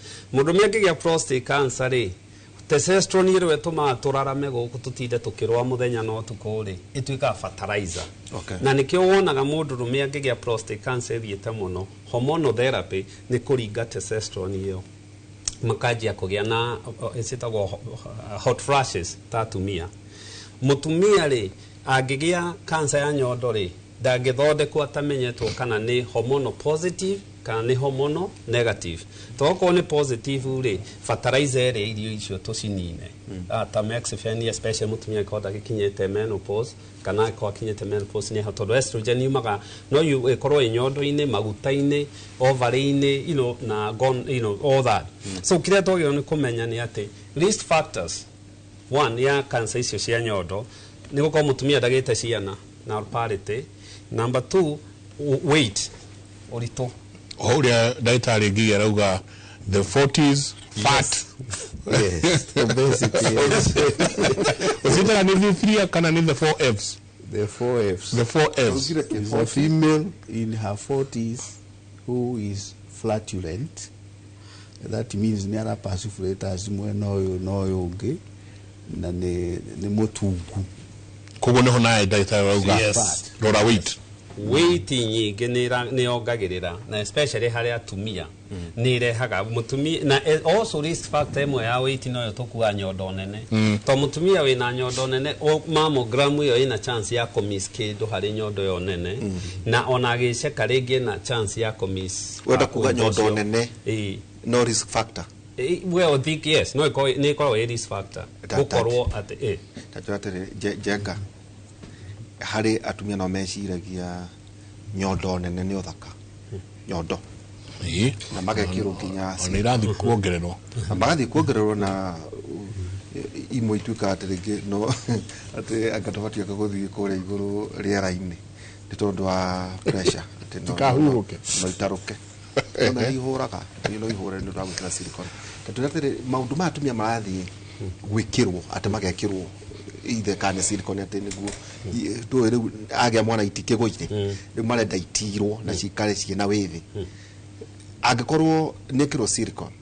angigia prostate cancer ri testosterone ri tomaga turarame guku tutinde tukirwa muthenya no tukuri ituikaga fertilizer na nikio wonaga mundurume angigia prostate cancer thiete muno hormonal therapy ni kuringa testosterone iyo makajia kugia na isitagwo hot flashes tatumia mutumia ri angigia cancer ya nyondo ri ndangĩthondekwo atamenyetwo kana nĩ hormonal positive kana nĩ hormonal negative. Toko nĩ positive rĩ fertilizer ĩrĩa irio icio tũcinine. Tamoxifen especially mũtumia akĩhota gĩkinyĩte menopause kana akĩhota kinyĩte menopause nĩ tondũ estrogen yumaga no ĩkorwo ĩnyondo-inĩ, maguta-inĩ, ovary-inĩ, na all that. So kĩrĩa twagĩrĩirwo nĩ kũmenya nĩ atĩ risk factors one ya cancer icio cia nyondo nĩ gũkorwo mũtumia ndagĩte ciana na parity. Number 2, weight, ũritũ. Ũrĩa ndagĩtarĩ Ngigi arauga the 40s fat. Yes, obesity. Was it the 3 kana ni the 4 Fs? The 4 Fs. The 4 Fs. Is a female in her 40s who is flatulent. That means ni ara passifluators mwena ũyũ ũngĩ na nĩ mũtungu. Koguo nĩho naye ndagĩtarĩ arauga rora weight. Weight nyingĩ nĩ yongagĩrĩra na especially harĩ atumia nĩ irehaga mũtumia na also risk factor ĩmwe ya weight no tũkuua nyondo nene. To mũtumia wĩna nyondo nene mammogram ĩyo ĩna chance ya kũmiss kĩndũ harĩ nyondo ĩyo nene na ona agĩceka rĩngĩ na chance ya kũmiss. Wenda kuga nyondo nene no risk factor. Well, think yes, no nĩ ĩkoragwo risk factor gũkorwo atĩ jenga harĩ atumia no meciragia nyondo nene nĩ ũthaka nyondo na magekĩrwo nginya ona irathiĩ kuongererwo na magathiĩ kuongererwo na imwe ituĩka atĩ rĩngĩ no atĩ angatũbatia gũthiĩ kũrĩa igũrũ rĩera-inĩ nĩ tondũ wa pressure atĩ no itarũke no ihũraga no ihũre nĩ ũragwĩkĩra silicone tondũ atĩ maũndũ ma atumia marathiĩ gwĩkĩrwo atĩ magekĩrwo ithe kana silicone atĩ nĩguo tũĩ rĩu agĩa mwana itikĩgũire rĩu marenda itirwo na cikare ciĩna wĩthĩ angĩkorwo nĩkĩrwo silicone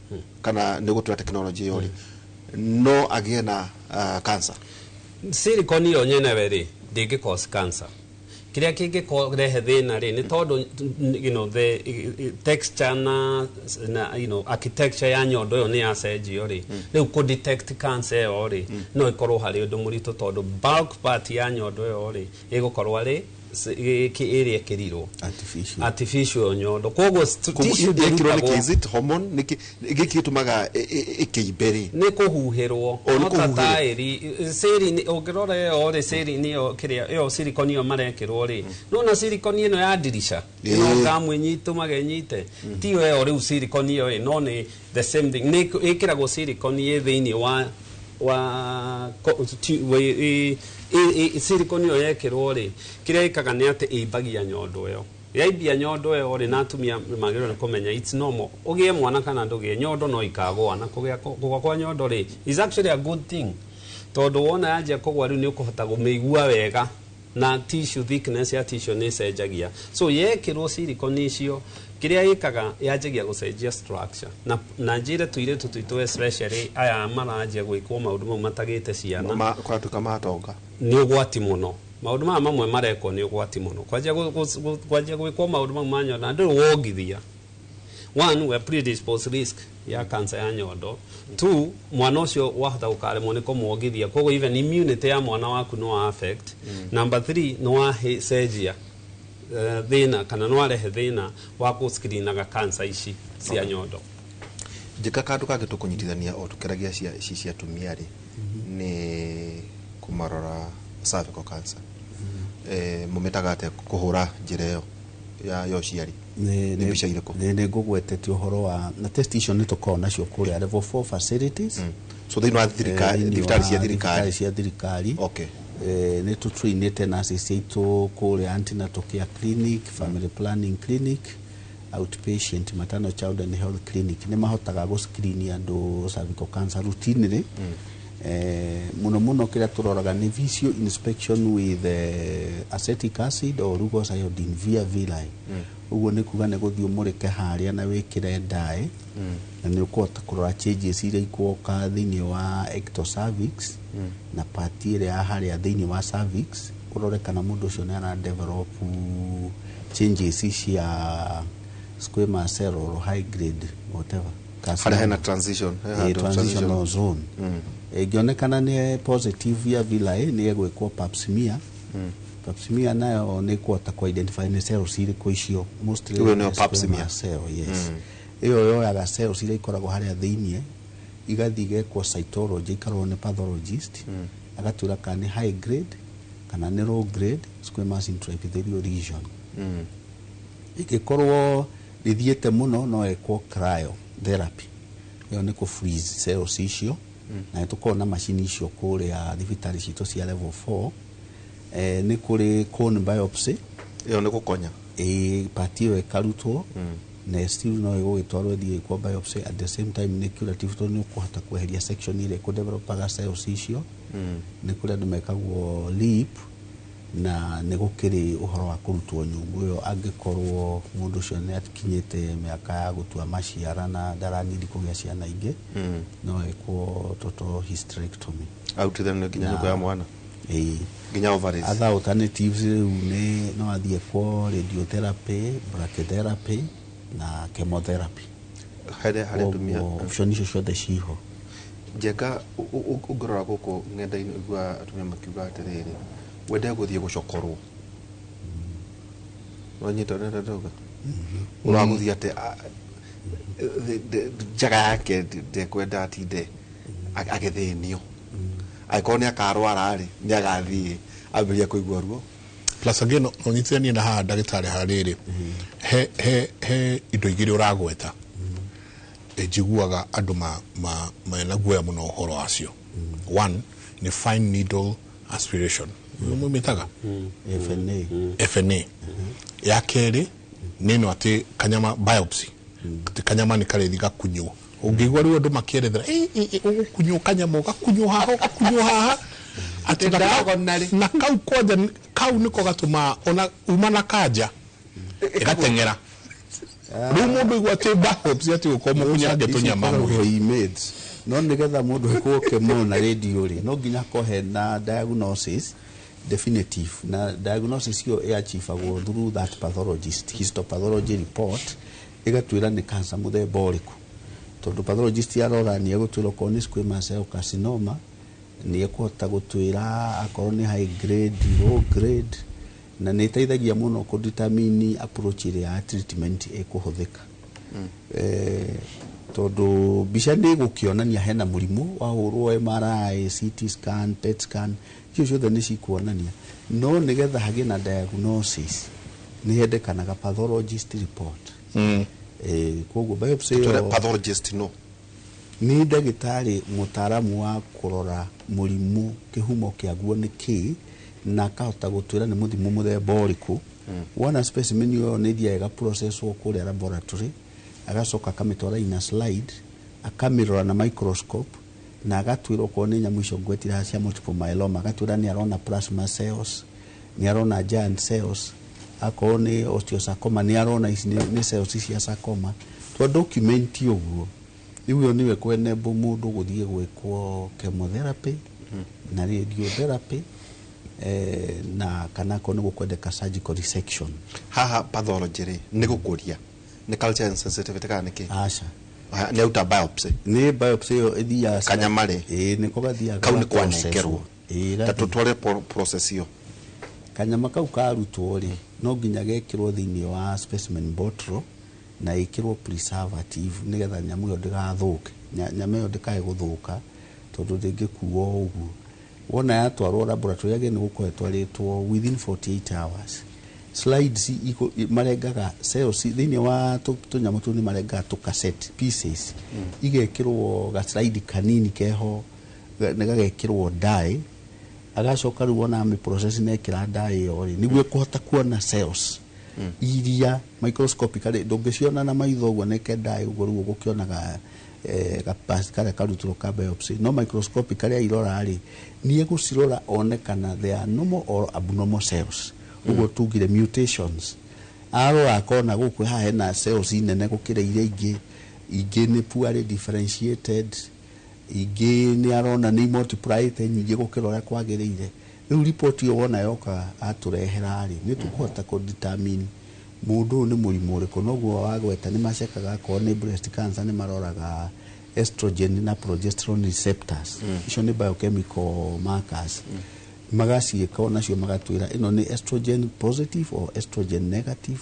kana nĩ gũtũra tekinoronjĩ ĩyo rĩ no agĩe na cancer. Silicone ĩyo nyenewe rĩ ndĩngĩ cause cancer. Kĩrĩa kĩngĩrehe thĩna rĩ nĩ tondũ the texture na architecture ya nyondo ĩyo nĩ yacenjio rĩ rĩu kũ detect cancer ĩyo rĩ no ĩkorwo harĩ ũndũ mũritũ tondũ bulk part ya nyondo ĩyo rĩ ĩgũkorwo arĩ ĩrĩa ĩkĩrirwo artificial nyondo koguo tissue ĩkĩrwo is it hormone gĩkĩ gĩtũmaga ĩkĩimbe rĩ nĩ kũhuhĩrwo no ta taĩri seri ũngĩrora ĩyo rĩ seri nĩyo kĩrĩa ĩyo silicone ĩyo marekĩrwo rĩ no na silicone ĩno ya dirisha no kamwe nyitũmage nyite ti ĩyo rĩu silicone ĩyo no nĩ the same thing nĩ ĩkĩragwo silicone thĩinĩ wa silicone ĩyo yekĩrwo rĩ kĩrĩa ĩkaga nĩ atĩ ĩimbagia nyondo ĩyo yaibia nyondo ĩyo rĩ na atumia magĩrĩirwo nĩ kũmenya it's normal ũgĩe mwana kana ndũgĩe nyondo no ikagwa na kũgwa kwa nyondo rĩ is actually a good thing tondũ wona yanjia kũgwa rĩu nĩ ũkũhota gũmĩigua wega na tissue thickness ya tissue nĩ cenjagia so yekĩrwo silicone icio kĩrĩa ĩkaga yanjagia gũcenjia structure na njĩre tũirĩtu tuitũ especially aya maranjia gwĩkwo maũndũ mau matagĩte ciana kwatuĩka matonga nĩ ũgwati mũno maũndũ maya mamwe marekwo nĩ ũgwati mũno kwanjia gwĩkwo maũndũ mau ma nyondo na ndũrĩ wongithia one we predisposed risk ya cancer ya nyondo two mwana ũcio wahota gũkaremwo nĩ kũmwongithia koguo even immunity ya mwana waku no affect number 3 no wacenjia thĩna kana no arehe thĩna wa gũscreenaga cancer ici cia nyondo njĩka kandũ kangĩ tũkũnyitithania o tũkeragia cia atumia rĩ nĩ kũmarora cervical cancer mũmĩtaga atĩ kũhũra njĩra ĩyo ya ũciari nĩ mbica irĩkũ nĩ ngũgwetetie ũhoro wa na test icio nĩ tũkoragwo nacio kũrĩa level 4 facilities so thĩinĩ wa thibitarĩ cia thirikari okay nĩ tũtrainĩte nurses aitũ kũrĩa antenatal care clinic family planning clinic outpatient maternal child and health clinic nĩ mahotaga gũscreen andũ cervical cancer routinely muno muno kĩrĩa tũroraga nĩ visual inspection with acetic acid or rugose iodine via villi ũguo nĩ kuga nĩ gũthiĩ ũmũrĩke harĩa na wĩkĩre ndaĩ na nĩ ũkũhota kũrora changes iria ikuoka thĩinĩ wa ectocervix na part ĩrĩa ya harĩa thĩinĩ wa cervix ũrore kana mũndũ ũcio nĩ ara develop changes cia squamous cell or high grade whatever harĩa transitional zone ĩngĩonekana nĩ positive ya villi nĩ egwĩkwo pap smear Pap smear nayo nĩ kũhota ku identify nĩ cells irĩkũ icio mostly Hiyo nĩyo pap smear. cell, yes. Iyo yoyaga cells iria ikoragwo harĩa thĩinĩ igathi igekwo cytology ikarwo nĩ pathologist agatwĩra kana nĩ high grade kana nĩ low grade squamous intraepithelial lesion. Ikikorwo rithiĩte mũno no ekwo cryotherapy. Iyo nĩ ku freeze cells icio na nĩtũkorwo na macini icio kũrĩa thibitarĩ citũ cia level 4. Nĩ kũrĩ cone biopsy. Iyo nĩ gũkonya. Part ĩyo ĩkarutwo na still no ĩgũgĩtwarwo ĩthiĩ kwa biopsy at the same time nĩ curative tondũ nĩ ũkũhota kweheria section ĩrĩa ĩkũdevelopaga cells icio. Nĩ kũrĩ andũ mekagwo lip na nĩ gũkĩrĩ ũhoro wa kũrutwo nyũngũ ĩyo angĩkorwo mũndũ ũcio nĩ akinyĩte mĩaka ya gũtua maciara na ndaranidi kũgĩa ciana ingĩ no ekwo total hysterectomy. Arutithanio nginya nyũngũ ya mwana. Nginya ovaries. Other alternatives rĩu nĩ no athiĩ kwa radiotherapy, brachytherapy na chemotherapy. Harĩ tumia option icio ciothe ciho. Njeka ũngĩrora gũkũ ng'enda-inĩ ũigua atumia makiuga atĩrĩrĩ wende gũthiĩ gũcokorwo. Wanyitana ndoga. Ũragũthiĩ atĩ njaga yake ndekwenda atinde agĩthĩnio. Angĩkorwo nĩ akarwara rĩ nĩ agathiĩ ambĩrĩria kũigua ruo. Plus again onyitithanie na haha ndagĩtarĩ harĩrĩ he indo igĩrĩ ũragweta njiguaga andũ mena guoya mũno ũhoro wacio. One ni fine needle aspiration mumitaga FNA. Ya kerĩ nĩno atĩ kanyama biopsy kanyama nĩ karĩthi gakunywo ũngĩigua rĩu andũ makĩerethera ũgũkunywo kanyama ũgakunywo haha ati na kau kwanja kau niko gatuma ona uma na kanja gatengera rĩu mũndũ igua atĩ biopsy ati ũkomo kunyange tunyama no nĩgetha mũndũ ekuoke mũno na radio rĩ no nginya kohe na diagnosis definitive na diagnosis yo ĩachifagwo through that pathologist histopathology report igatwĩra nĩ cancer mũthemba ũrĩkũ tondũ pathologist arora nĩ egũtwĩra ko nĩ squamous cell carcinoma nĩ ekũhota gũtwĩra akorwo nĩ high grade low grade na nĩ ĩteithagia mũno ku determine approach ya treatment ĩkũhũthĩka. Tondũ mbica nĩ gũkĩonania hena mũrimũ wahũrwo MRI, CT scan, PET scan icio ciothe nĩ cikuonania no nĩgetha hagĩe na diagnosis nĩ hendekanaga pathologist report. Koguo biopsy pathologist no nĩ ndagĩtarĩ mũtaaramu wa kũrora mũrimũ kĩhumo kĩaguo nĩ kĩ na akahota gũtwĩra nĩ mũrimũ mũthemba ũrĩkũ. Wona specimen ĩyo nĩ thiaga processwo kũrĩa laboratory agacoka akamĩtwara ina slide akamĩrora na microscope na agatwĩra okorwo nĩ nyamũ icio ngwetira cia multiple myeloma agatwĩra nĩ arona plasma cells nĩ arona giant cells akorwo nĩ osteosarcoma nĩ arona ici nĩ cells cia sarcoma twa document ũguo rĩu yo nĩwe kwenebo mũndũ gũthiĩ gwĩkwo chemotherapy na radiotherapy na kana ko nĩ gũkwendeka surgical resection. Haha pathology rĩ nĩ gũkũria nĩ culture sensitivity kana nĩkĩ? Aca nĩ uta biopsy nĩ biopsy yo ĩthiaga kanyama rĩ nĩ ko gathiaga kau nĩ kwanekerwo tatũtware process yo kanyama kau karutwo rĩ no nginya gekĩrwo thĩinĩ wa specimen bottle na ĩkĩrwo preservative nĩgetha nyamũ ĩyo ndĩgathũke nyama ĩyo ndĩkae gũthũka tondũ ndĩngĩkuo ũguo. Wona yatwarwo laboratory yake nĩ gũkorwo twarĩtwo within 48 hours. Slides marengaga cells thĩinĩ wa tũnyamũ tũu nĩ marengaga cassette pieces igekĩrwo ga slide kanini keho nĩgagekĩrwo dye agacoka rĩu wona process nekĩra dye ĩyo rĩ nĩguo kũhota kuona cells iria microscopically ndũngĩciona na maitho ũguo neke dye ũguo rĩu ũgũkĩonaga karĩa karutĩrwo ka biopsy no microscopically irora rĩ nĩ egũcirora onekana they are normal or abnormal cells ũguo tugire mutations arora akona gũkũ haha hena cells nene gũkĩra iria ingĩ nĩ poorly differentiated ingĩ nĩ arona nĩ multiplied nyingĩ gũkĩra ũrĩa kwagĩrĩire rĩu report yo wona yoka atũrehera rĩ nĩ tũkũhota ku determine mũndũ nĩ mũrimũ ũrĩkũ noguo wagweta nĩ macekaga akorwo nĩ breast cancer nĩ maroraga estrogen na progesterone receptors icio nĩ biochemical markers magaciĩka onacio magatwĩra ĩno nĩ estrogen positive or estrogen negative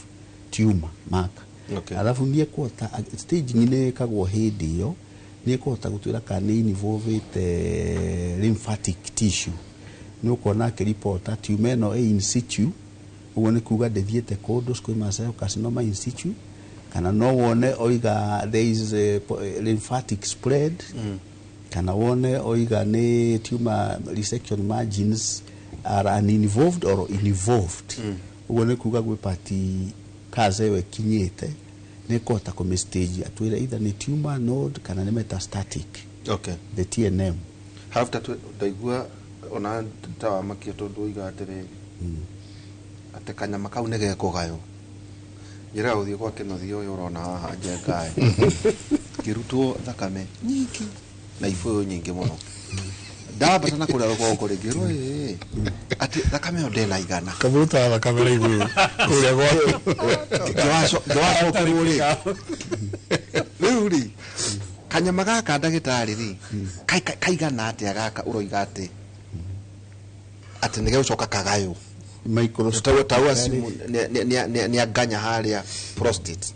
tumor marker. Okay. Alafu nĩ ekũhota staging nĩ ĩkagwo hĩndĩ ĩyo, nĩ ekũhota gũtwĩra kana nĩ involvete lymphatic tissue. Nĩ ũkuona akĩripota tumor ĩno in situ, ũguo nĩ kuga ndĩthiĩte kũndũ squamous cell carcinoma in situ, kana no wone oiga there is a lymphatic spread, kana wone oiga nĩ tumor resection margins are uninvolved or involved. Ũguo nĩ kuga gwĩ party kaza ĩyo ĩkinyĩte nĩ kũhota kũmĩstage atwĩra either nĩ tumor node kana nĩ metastatic. Okay. The TNM. After ndaigua ona tawa makio tondu oiga atĩrĩ ate kanyama kau nĩ gekũgayo njĩra ũthiĩ kwa kĩnothio ũyũ ũrona haha njengae kĩrutwo thakame nyingĩ na ibũyũ nyingĩ mũno ndambata na kũrĩa rũgongo rĩngĩ atĩ thakame ĩyo ndĩnaigana Kaburuta thakame na ibũyũ kũrĩa ngĩwacokerwo rĩ rĩu rĩ kanyama gaka ndagĩtarĩ rĩ kaigana atĩa gaka ũroiga atĩ nĩ gegũcoka kagayo Microscope tawa simu ni aganya haria prostate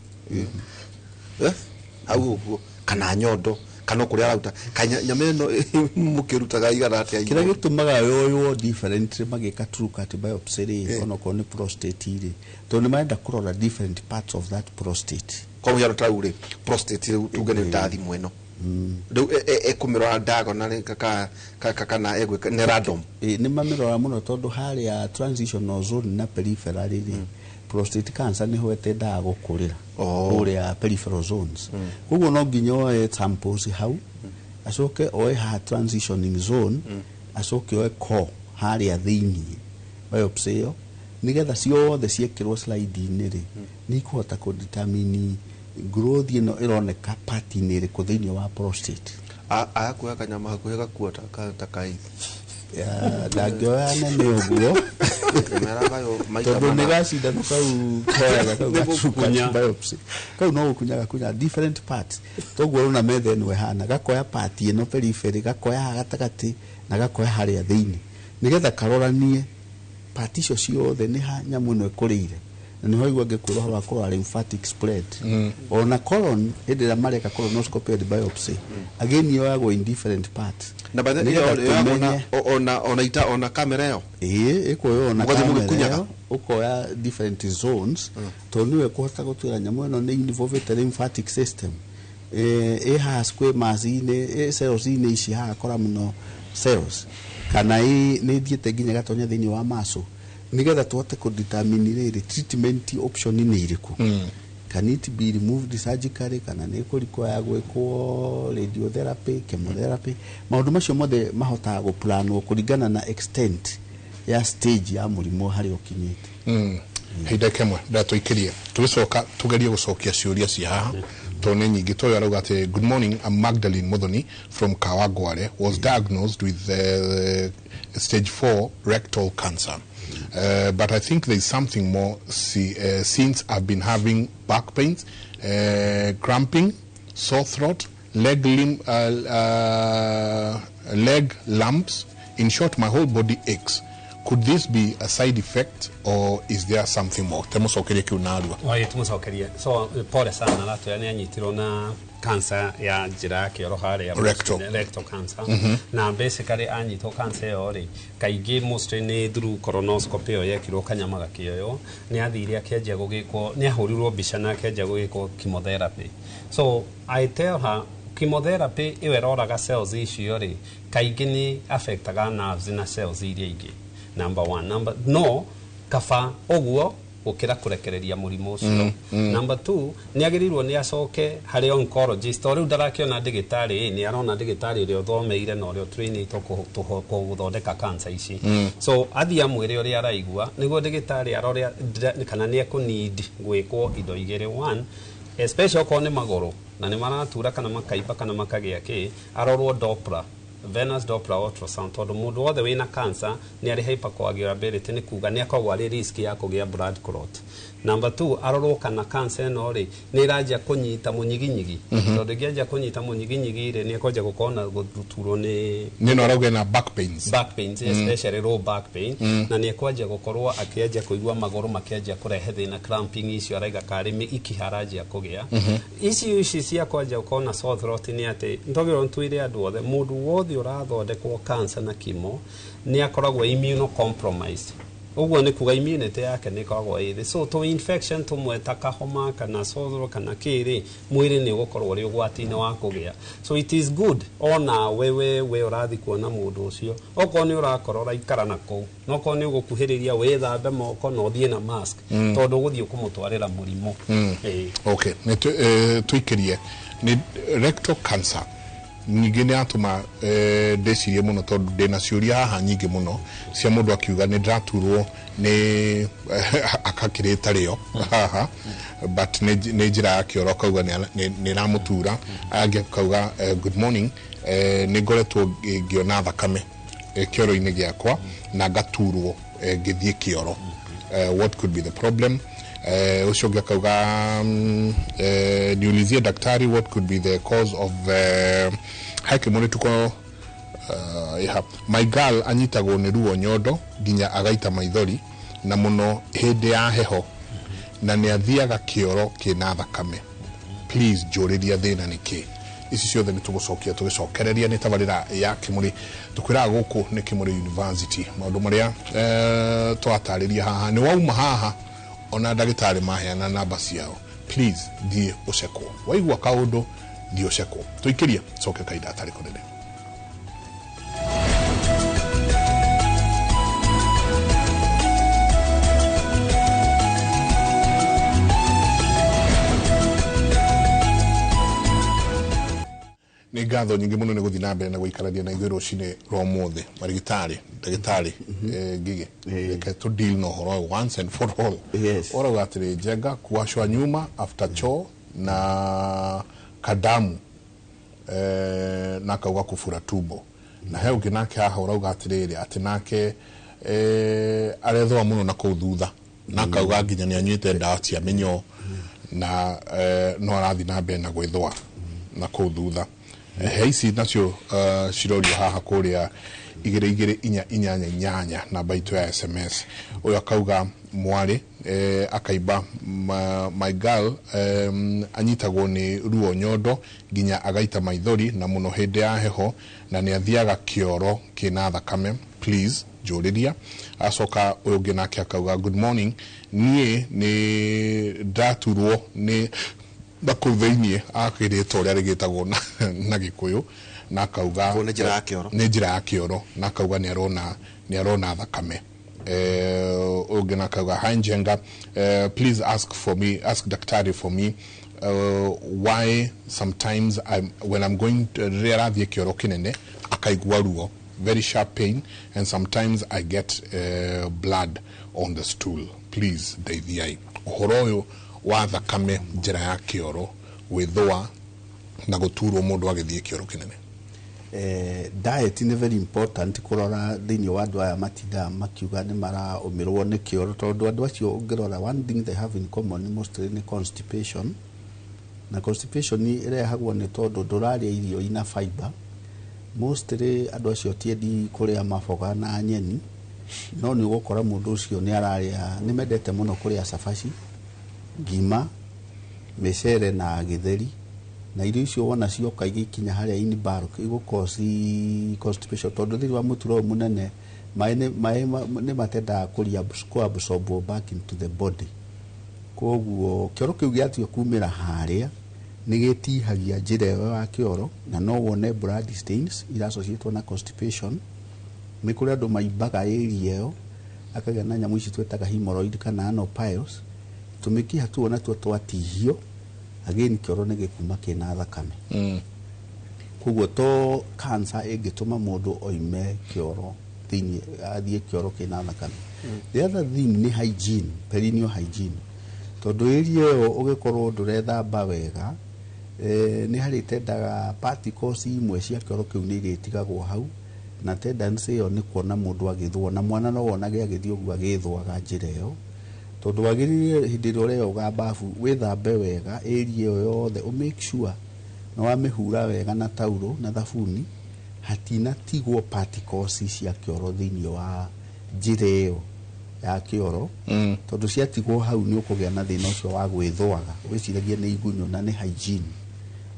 au kana nyondo kana kuria rauta nyama ino mukirutaga igana atia kira gitumaga yoyo different magika true cut biopsy ri ono ko ni prostate ri to ni maenda kurora different parts of that prostate kwa hiyo tauri prostate ri tugene ndathi mweno do ekumira diagonal kana egwe ne random ni mamirora muno tondu haria transitional zone na peripheral ri prostate cancer ni hoete nda gukurira uria peripheral zones koguo no nginya oe samples hau acoke oe ha transitioning zone acoke oe core haria thiini biopsy yo nigetha ciothe ciekirwo slide ini ri ni kuhota ku determine growth ino ironeka pattern iri ku thiini wa prostate ayakuya kanyama hakuhe gakuota takai ndangioya nene ũguo tondũ nĩ gacindano kau koyaga kau gacuka biopsy kau no gũkunyaga different parts toguo rũna metha ĩno ĩhana gakoya part ĩno periphery gakoya haha gatagatĩ na gakoya harĩa thĩinĩ nĩgetha karoranie part icio ciothe nĩ ha nyamũ ĩno ĩkũrĩire na nĩho igua ngĩkwĩra ũhoro wa kũrora lymphatic spread ona colon hĩndĩ ĩrĩa mareka colonoscopy and biopsy again yoyagwo in different parts na baada ona kamera yo ikuoyo ona kamera ukoya different zones to niwe kuhota gutwira nyamũ ĩno nĩ involved lymphatic system ha squamous ine cells ine ici ha kora muno cells kana nĩ thiĩte nginya gatonya thĩinĩ wa muscle nigetha tuhote ku determine rĩrĩ treatment option nĩ ĩrĩkũ can it be removed surgically kana nĩ kũrikwa gwĩkwo radiotherapy chemotherapy maũndũ macio mothe mahotaga gũplanwo kũringana na extent ya stage ya mũrimũ harĩ ũkinyĩte hĩndĩ kemwe ndatũikĩria tũgĩcoka tũgerie gũcokia ciũria cia haha to nĩ nyingĩ toyo arauga atĩ good morning, I'm Magdalene Muthoni from Kawagware, was diagnosed with stage 4 rectal cancer. But I think there's something more since I've been having back pains, cramping, sore throat, leg lumps. In short, my whole body aches. Could this be a side effect or is there something more? Temucokerie kiu narua. Oi, tumucokerie. So pole sana latu yani anyitirwo na cancer ya njira ya kioro haria rectal cancer. Na basically anyitwo cancer yo ri kaingi mostly ni through colonoscopy yo yekirwo kanyama gakioyo ni athire akenja gugikwo ni ahurirwo mbica na akenja gugikwo chemotherapy. So I tell her chemotherapy iwe roraga cells icio ri kaingi ni affectaga nerves na cells iria ingi. Number one. No kaba oguo gukira kurekereria mũrimũ ũcio. Number 2 ni agirirwo ni acoke hari oncologist ori ndarakiona ndagĩtarĩ ni arona ndagĩtarĩ ũrĩa ũthomeire na ũrĩa trainĩtwo gũthondeka cancer ici. So athia mwĩre ũrĩa araigua nĩguo ndagĩtarĩ arore kana ni ekunid gwĩkwo indo igĩrĩ. One, especially ko ni magũrũ na ni maratura kana makaimba kana makagĩa ki arorwo Doppler venous Doppler ultrasound tondu mundu wothe wina cancer ni ari hypercoagulability ni kuga ni akoragwo ari risk ya kugia blood clot. Number 2, arorwo kana cancer no ri ni irajia kunyita munyiginyigi tondu ngianjia kunyita munyiginyigi ri ni akonja gukona guturwo ni no arauga na back pains especially low back pain na ni akonja gukorwo akianjia kuigua maguru makianjia kurehe thina cramping icio araiga kari ikiharajia kugia ici cia kwanja gukona sore throat ni ati ntogero ntwire andu othe mundu wothe urathondekwo cancer na kimo ni akoragwo immunocompromised. Uguo ni kuga immunity yake ni koragwo ithi so to infection tumwe ta kahoma kana sore kana kiri mwiri ni gukorwo ri ugwati-ini wa kugia. So it is good ona wewe urathi kuona mundu ucio oko ni urakorwo raikara nako noko ni ugukuhiriria withambe moko no thie na mask tondu guthii kumutwarira murimu. Okay, tuikirie ni rectal cancer nyingi ni atuma ndecirie muno tondu ndina ciuria haha nyingi muno cia mundu akiuga ni ndaturwo ni akakirita rio haha but ni njira ya kioro kauga ni ramutura ange kauga good morning ni ngoretwo ngiona thakame kioro-ini giakwa na ngaturwo ngithie kioro. What could be the problem? Ucio ngakauga niulizie daktari what could be the cause of hake mone tuko my girl anyitagwo ni ruo nyondo nginya agaita maithori na muno hindi ya heho na ni athiaga kioro kina thakame. Please joriria thina niki ici ciothe ni tugucokia tugicokereria ni tabarira ya Kimuri tukwira guku ni Kimuri University maundu maria twatariria haha ni wauma haha ona ndagitari maheana namba ciao. Please thie ucekwo waigua kaundu thie ucekwo tuikirie coke kaida atari kunene. ni ngatho nyingi muno ni guthi na mbere na guikarania na igwiro cine ro mothe marigitari ndagitari ngige reke to deal no horo once and for all. Ora gatire jenga kuashwa nyuma after choo na kadamu na kauga kufura tumbo na he ungi nake haha ora gatire ati nake arethwa muno na kuthutha na kauga nginya ni anyite ndawa cia minyo na no arathi na mbere na gwithwa na kuthutha. Heisi nacio cirorio haha kuria 2288 namba itu ya SMS uyo akauga mwari akaiba my girl anyitagwo ni ruo nyondo nginya agaita maithori na muno hindi ya heho na ni athiaga kioro kina thakame. Please joriria acoka uyo nginake akauga good morning nie ni ndaturwo ni bakuveinie akirito ria rigitagwo na gikuyu na kauga ni njira ya kioro na kauga ni arona thakame. Ugena kauga hanjenga please ask daktari for me why sometimes when I'm going to rerathie kioro kinene akaigua ruo very sharp pain and sometimes I get blood on the stool. Please deithiai uhoro uyu wa thakame njira ya kioro withwa na guturwo mundu agithie kioro kinene. Diet is very important kurora thini wa andu aya matinda makiuga ni mara umirwo ni kioro tondu andu acio ungirora one thing they have in common mostly ni constipation na constipation ni irehagwo ni tondu nduraria irio ina fiber mostly andu acio tiendi kuria maboga na nyeni no ni gukora mundu ucio ni araria ni mendete muno kuria cabaci ngima mecere na githeri na irio icio wona cioka igikinya haria ini bulk igukosi constipation tondu thiri wa muturo munene mai ni matenda kuria absorb back into the body koguo kioro kiu giatio kumira haria ni gitihagia njira yo ya kioro na no wone blood stains ira associated na constipation ni kuri andu maibaga area yo akaga na nyamu ici twetaga hemorrhoid kana anopiles tumiki hatuona twatihio again kioro ni gikuma kina thakame. Koguo to cancer igituma mundu oime kioro thini athie kioro kina thakame. The other thing ni hygiene, perineal hygiene. Tondu area yo ugikorwo ndurethamba wega nĩ harĩ tendaga particles imwe cia kĩoro kĩu nĩ irĩtigagwo hau, na tendency ĩyo nĩ kuona mũndũ agĩthũa, na mwana no wonage agĩthiĩ ũguo agĩthũaga njĩra ĩyo, tondũ wagĩrĩire hĩndĩ ĩrĩa ũreyoga bafu wĩthambe wega area ĩyo yothe make sure na wamĩhura wega na tauro na thabuni, hatinatigwo particles cia kĩoro thĩinĩ wa njĩra ĩyo ya kĩoro, tondũ ciatigwo hau nĩ ũkũgĩa na thĩna ũcio wa gwĩthũaga, wĩciragie nĩ igunyũ na nĩ hygiene.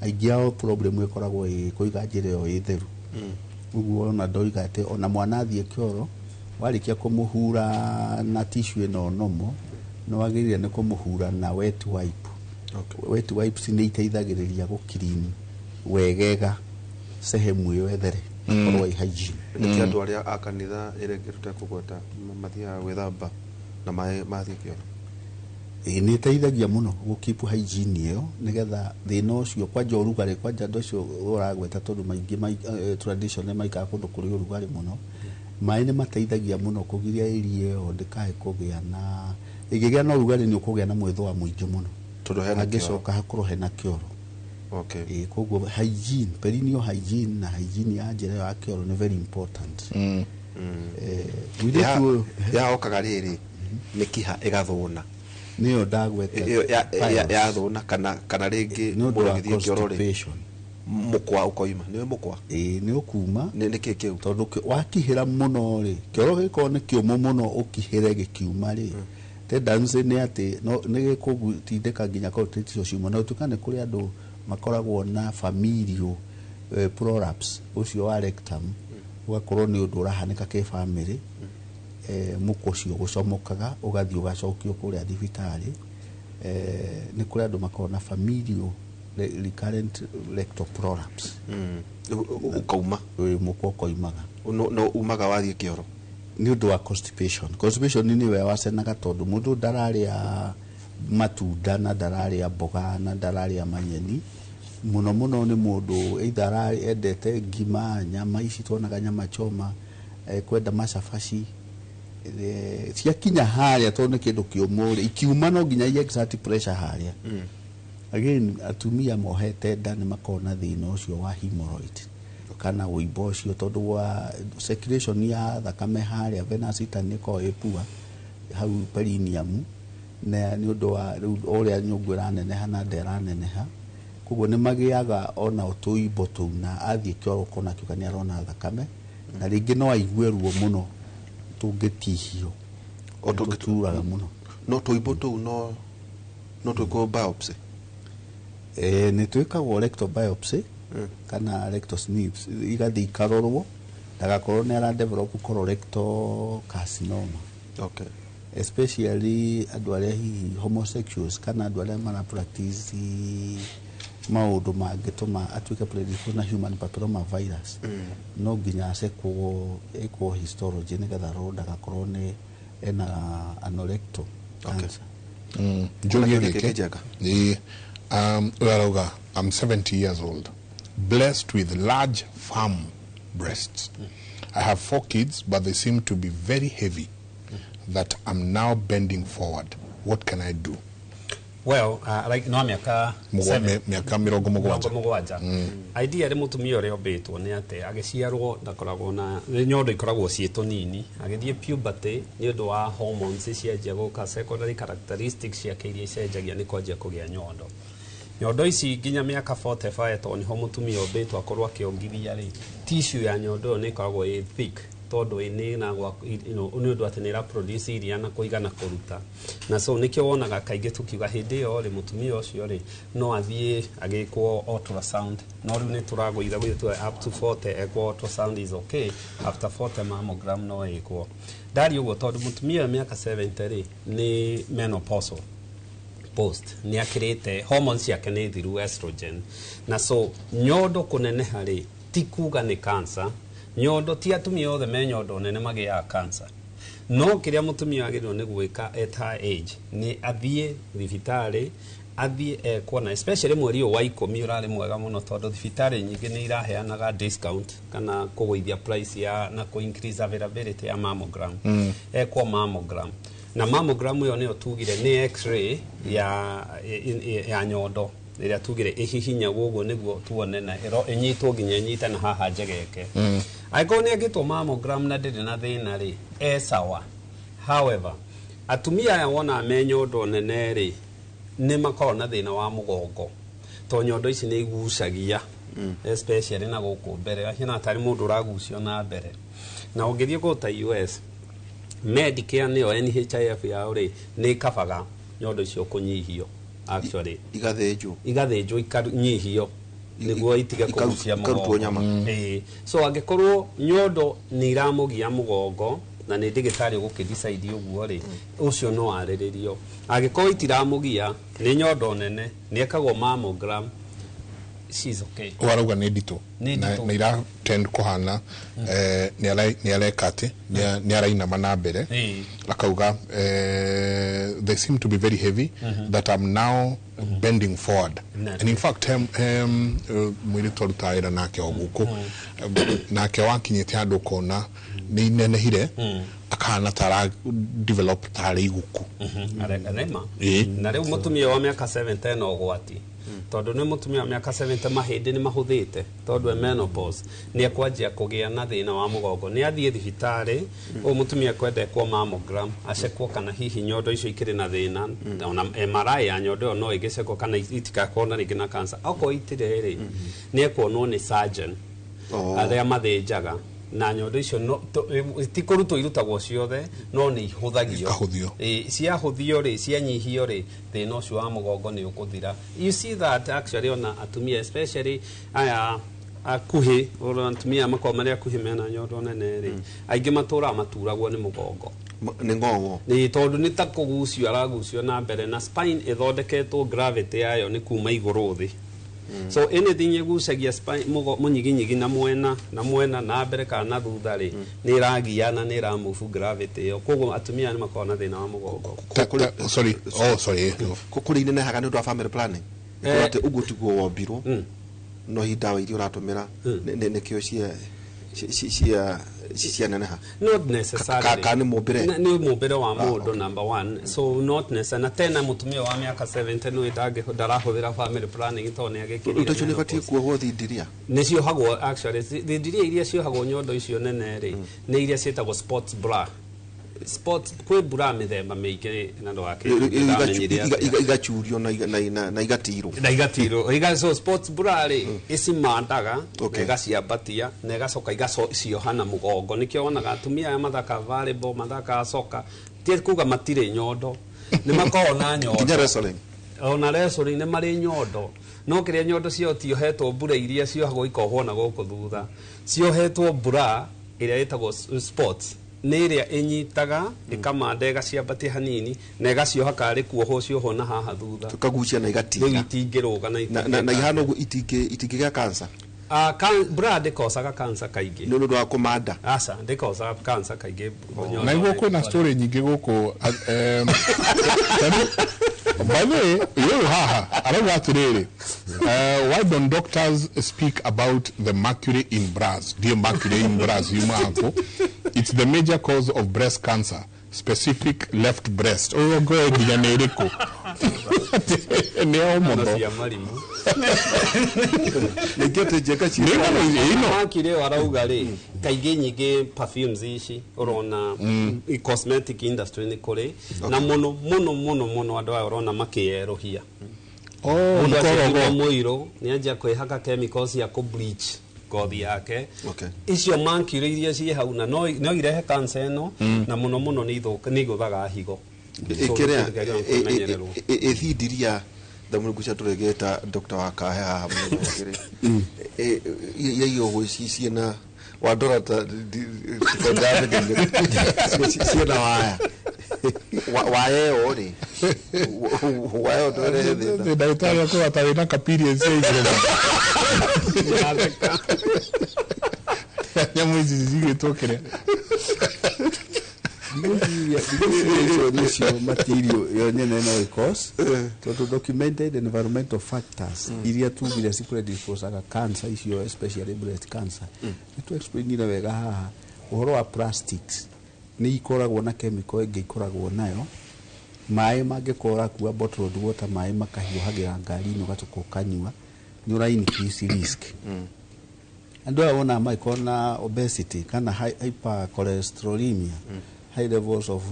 Aingĩ ao problem ĩkoragwo kũiga njĩra ĩyo ĩ theru. Ũguo ona ndoiga atĩ ona mwana athiĩ kĩoro warĩkia kũmũhura na tissue ĩno nomo, no wagĩrĩire nĩ kũmũhura na wet wipe. Wet wipes nĩ iteithagĩrĩria gũclean wegega sehemu ĩyo ethere korwo ĩ hygiene. Nĩ andũ arĩa a kanitha ĩrĩngĩ tutekũgweta mathiaga gwĩthamba na mathiĩ kĩoro. Nĩ ĩteithagia mũno gũkeep hygiene ĩyo nĩgetha thĩna ũcio kwanja ũrugarĩ, kwanja andũ acio ũragweta tondũ maingĩ tradition maikaga kũndũ kũrĩ ũrugarĩ mũno, maĩ nĩ mateithagia mũno kũgiria area ĩyo ndĩkae kũgĩa na, ĩngĩgĩa na ũrugarĩ nĩ ũkũgĩa na mwĩthũa mũingĩ mũno tondũ hangĩcoka hakorwo hena kĩoro. Okay. Koguo hygiene, perineal hygiene na hygiene ya njĩra ya kĩoro nĩ very important. Yaokaga rĩrĩ mĩkiha ĩgathũna nĩyo ndagweta yathũna kana rĩngĩ mũndũ agĩthiĩ kĩoro rĩ mũkwa ũkoima, nĩ mũkwa nĩ ũkuma nĩ kĩ kĩu, tondũ wakihĩra mũno rĩ kĩoro gĩkorwo nĩ kĩũmũ mũno ũkihĩre gĩkiuma rĩ tendency nĩ atĩ nĩ gĩkũgutindĩka nginya consultation ciuma, na ũtuĩka nĩ kũrĩ andũ makoragwo na familial prolapse ũcio wa rectum, ũgakorwo nĩ ũndũ ũrahanĩka kĩ family, mũkwa ũcio gũcomokaga ũgathiĩ ũgacokio kũrĩa thibitarĩ. Nĩ kũrĩ andũ makoragwo na familial recurrent rectal prolapse, ũkauma mũkwa ũkoimaga no umaga wathiĩ kĩoro nĩ ũndũ wa constipation. Constipation nĩwe wacenaga tondũ mũndũ ndararĩa matunda na ndararĩa mboga na ndararĩa manyeni mũno mũno, nĩ mũndũ either endete ngima, nyama ici tuonaga nyama choma, kwenda macabaci, ciakinya harĩa tondũ nĩ kĩndũ kĩũmũ rĩ ikiuma no nginya exert pressure harĩa. Again atumia mohete nda nĩ makoragwo na thĩna ũcio wa hemorrhoid kana wũimbo ũcio tondũ wa circulation ya thakame harĩa venous nĩ koragwo ĩ poor hau perineum, na nĩ ũndũ wa ũrĩa nyũngũ ĩraneneha na nda ĩraneneha, koguo nĩ magĩaga ona tũimbo tũu na athiĩ kĩoro kona kĩuka nĩ arona thakame, na rĩngĩ no aigue ruo mũno tũngĩtihio tũturaga mũno. No tũimbo tũu no twĩkwo biopsy? Nĩ twĩkagwo rectal biopsy kana rectal snips, igathiĩ ikarorwo ndagakorwo nĩ ara develop colorectal carcinoma. Okay. Especially andũ arĩa hihi homosexuals kana andũ arĩa mara practice maũndũ mangĩtũma atuĩke predisposed na human papilloma virus, no nginya ekwo histology nĩgetha arorwo ndagakorwo nĩ ena anorectal cancer. I'm 70 years old, blessed with large, firm breasts. I have 4 kids, but they seem to be very heavy, that I'm now bending forward. What can I do? Well, like no miaka 77. Idea ri mutumia uri obetwo ni ate agiciarwo ndakoragwo na nyondo ikoragwo cieto nini, agithie puberty ni undu wa hormones cianjia guka, secondary characteristics cia kiria cenjagia ni kwanjia kugia nyondo. Nyondo ici nginya miaka 45 to ni ho mutumia obetwo akorwo akiongithia ri tissue ya nyondo ni ikoragwo i thick tondu ini na gwa ni undu ati ni ra produce iria na kuigana kuruta, na so nikio wonaga kaingi tukiuga hindi iyo ri mutumia ucio ri no athie agikwo ultrasound, no riu ni turagwitha gwitwa up to 40 ekwo ultrasound is okay, after 40 mammogram no ekwo dari ugo tondu mutumia miaka 70 ri ni menopausal post ni akirite hormones yake ni thiru estrogen, na so nyondo kuneneha ri ti kuga ni cancer. Nyondo ti atumia othe me nyondo nene magiaga cancer, no kiria mutumia agirwo ni gwika at her age ni athie thibitari, athie kuona especially mweri wa 10 urari mwega muno tondu thibitari nyingi ni iraheanaga discount kana kugoithia price ya na ku increase availability ya mammogram. Ekwo mammogram, na mammogram yo ni otugire ni x-ray ya nyondo rĩrĩa tugire ihihinya gũguo nĩguo tuone na inyitwo nginya inyite na haha njegeke angĩkorwo nĩ agĩtwo mammogram na ndĩrĩ na thĩna rĩ sawa. However, atumia aya wona me nyondo nene rĩ nĩ makoragwo na thĩna wa mũgongo to nyondo ici nĩ igucagia especially na gũkũ mbere hina tarĩ mũndũ ũragucio na mbere na ũngĩthiĩ kũta US Medicare nĩyo NHIF yao rĩ nĩ kabaga nyondo icio kũnyihio actually igathĩnjwo ikanyihio nĩguo itige kũgucia mũgongo. So angĩkorwo nyondo nĩ iramũgia mũgongo na nĩ ndagĩtarĩ ũgũkĩdecide ũguo rĩ ũcio no arĩrĩrio. Angĩkorwo itiramũgia nĩ nyondo nene nĩ ekagwo mammogram, she's okay. Warauga nĩ nditũ na ira tend kuhana nĩ areka atĩ nĩ arainama na mbere akauga they seem to be very heavy that I'm now bending forward and in fact mwĩrĩ twarutaĩra nake o gũkũ nake wakinyĩte handũ kona nĩ inenehire akana tara develop tarĩ iguku arekanema na rĩu mũtumia wa mĩaka 70 no gwati tondu nĩ mũtumia wa mĩaka 70 mahĩndĩ nĩ mahũthĩte tondu menopause nĩ ekwanjia kũgĩa na thĩna wa mũgongo nĩ athiĩ thibitarĩ mũtumia kwendekwo mammogram acekwo kana hihi nyondo icio ikĩrĩ na thĩna ona MRI ya nyondo ĩyo no ĩgĩcekwo kana itikakorwo na rĩngĩ na cancer okorwo itirĩ rĩ nĩ ekwonwo nĩ surgeon arĩa mathĩnjaga na nyondo icio no ti kũrutwo irutagwo ciothe no nĩ ihũthagio ciahũthio rĩ cianyihio rĩ thĩna ũcio wa mũgongo nĩ ũkũthira. You see that actually on atumia especially aya akuhĩ atumia makorwo marĩa akuhĩ mena nyondo nene rĩ aingĩ matũra maturagwo nĩ mũgongo nĩ ng'ong'o nĩ tondu nĩ ta kũgucio aragucio na mbere na spine ĩthondeketwo gravity yayo nĩ kuma igũrũ thĩ. So anything igucagia spine munyiginyigi na mwena na mbere kana thutha ri ni iragiana ni iramuvu gravity yo koguo atumia ni makona thina wa mugongo. Sorry kukuri ine haga ni ndu wa family planning ikote ugutugo wombirwo no hidawa irio ratumira ne kio cia neneha not necessarily ka ni mumbire wa mundu number 1 so not necessarily na tena mutumia wa miaka 70 no ndarahũthĩra family planning to nĩ agĩkĩrĩra utacho ni batie kuohwo thindiria nĩcio hagwo actually thindiria iria ciohagwo nyondo icio nene rĩ nĩ iria cietagwo sports bra sports kwĩ bra mĩthemba mĩingĩ na ndo wake igachurio na igatirwo so sports bra rĩ icimandaga igaciambatia na igacoka igaciohana mũgongo nĩkĩo wonaga atumia aya mathaka volleyball mathaka soka ti kuga matirĩ nyondo nĩ makoragwo na nyondo ona wrestling nĩ marĩ nyondo no kĩrĩa nyondo cio tiohetwo bura iria ciohagwo ikohwo na gũkũ thutha ciohetwo bra ĩrĩa ĩtagwo sports nĩ ĩrĩa ĩnyitaga ĩkamanda ĩgaciambatia hanini na ĩgacioha karĩ kuoho cioho na haha thutha tukagucia na igatiga rĩu itingĩrũga na ihana ũguo itingĩgĩa cancer bra ndĩkosaga cancer kaingĩ nĩ ũndũ wa kũmanda aca ndĩkosaga cancer kaingĩ na igũo kwĩna story nyingĩ gũkũ by the way you haha arauga atĩrĩrĩ why don't doctors speak about the mercury in bras dear mercury in bras yuma hapo it's the major cause of breast cancer specific left breast go nginya nĩ ĩrĩkũ nĩ omondo cia marimu nĩkĩote njeka ci mercury warauga rĩ kaingĩ nyingĩ perfumes ici urona cosmetic industry nĩ kũrĩ na mũno andũ aya urona makĩerũhia mũndũ mũirũ nĩ anjia kwĩhaka chemicals ya ku bleach ngothi yake icio mercury iria ciĩ hau na no irehe cancer ĩno na mũno nĩ igũthaga higo ethindiria ndamugucia turegeta Dr. Wakahe haha mwakire iyo gwicicie na wadora ta ciena waya ori waya dore the daktari ako atawina experience ya mwezi zigitokere this material yonyene no cause to documented environmental factors iria tugire sikure disposaga cancer isio especially breast cancer to explain ira wega haha uhoro wa plastics ni ikoragwo na chemical ĩngĩ ikoragwo nayo maĩ mangĩkorwo kuwa bottled water maĩ makahiũhagĩra ngari-inĩ ũgatuka ũkanyua nĩ ũra increase risk andũ aya wona mangĩkorwo na obesity kana hypercholesterolemia high levels of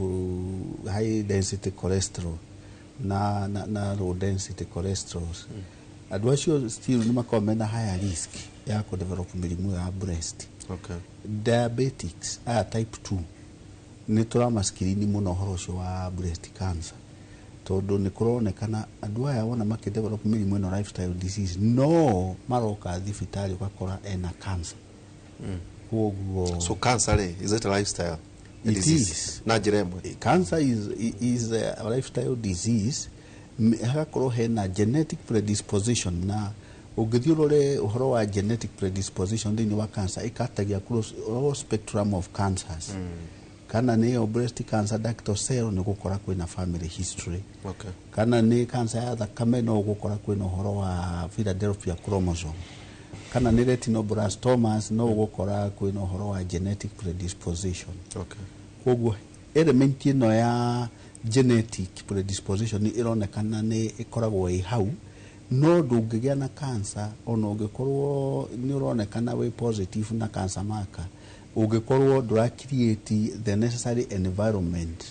high density cholesterol na low density cholesterol andũ acio still nĩ makoragwo mena higher risk ya kũdevelop mĩrimũ ya breast. Diabetics aya type 2 nĩ tũramaskirini mũno ũhoro ũcio wa breast cancer tondũ nĩ kũronekana andũ aya wona makĩdevelop mĩrimũ ĩno lifestyle disease no maroka thibitarĩ ũgakora ena cancer. So cancer is it a lifestyle disease? Na njĩra ĩmwe cancer is a lifestyle disease hagakorwo hena genetic predisposition na ũngĩthiĩ ũrore ũhoro wa genetic predisposition thĩinĩ wa cancer ĩkatagia all spectrum of cancers kana nĩ breast cancer ductal cell nĩ gũkora kwĩna family history kana nĩ cancer ya thakame no gũkora kwĩna ũhoro wa Philadelphia chromosome kana nĩ retinoblastomas no gũkora kwĩna ũhoro wa genetic predisposition. Koguo element ĩno ya genetic predisposition ĩronekana nĩ ĩkoragwo ĩ hau no ndũngĩgĩa na cancer ona ũngĩkorwo nĩ ũronekana wĩ positive na cancer marker ũngĩkorwo ndũra create the necessary environment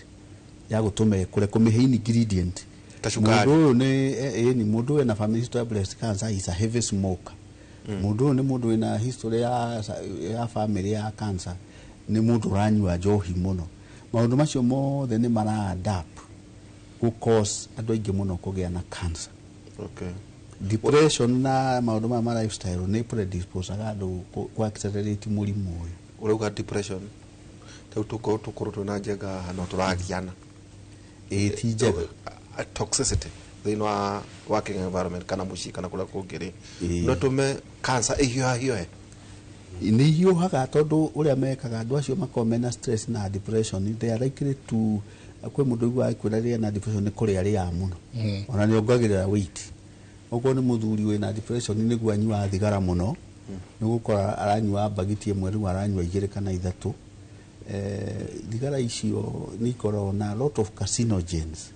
ya gũtũma kũmĩhe ingredient mũndũ ũyũ nĩ mũndũ ũyũ na family history of breast cancer is a heavy smoker mũndũ ũyũ nĩ mũndũ wĩna history ya family ya cancer nĩ mũndũ ũranyua njohi mũno maũndũ macio mothe nĩ mara-adapt gũcause andũ aingĩ mũno kũgĩa na cancer. Depression na maũndũ ma lifestyle nĩ predisposaga andũ accelerate mũrimũ ũyũ. Urauga depression tau tukorwo twina njega no tũragiana ti njega toxicity thĩinĩ wa working environment kana mũciĩ kana kũrĩa kũngĩrĩ no tũme cancer ĩhiũhe nĩ hiũhaga tondũ ũrĩa mekaga andũ acio makorwo mena stress na depression they are likely to kwĩ mũndũ ũiguaga kwĩrarĩa na depression nĩ kũrĩa arĩaga mũno ona nĩ ongagĩrĩra weight okorwo nĩ mũthuri wĩna depression nĩguo anyua thigara mũno nĩ gũkora aranyua bagiti ĩmwe rĩu aranyua 2 kana 3 thigara icio nĩ ikoragwo na lot of carcinogens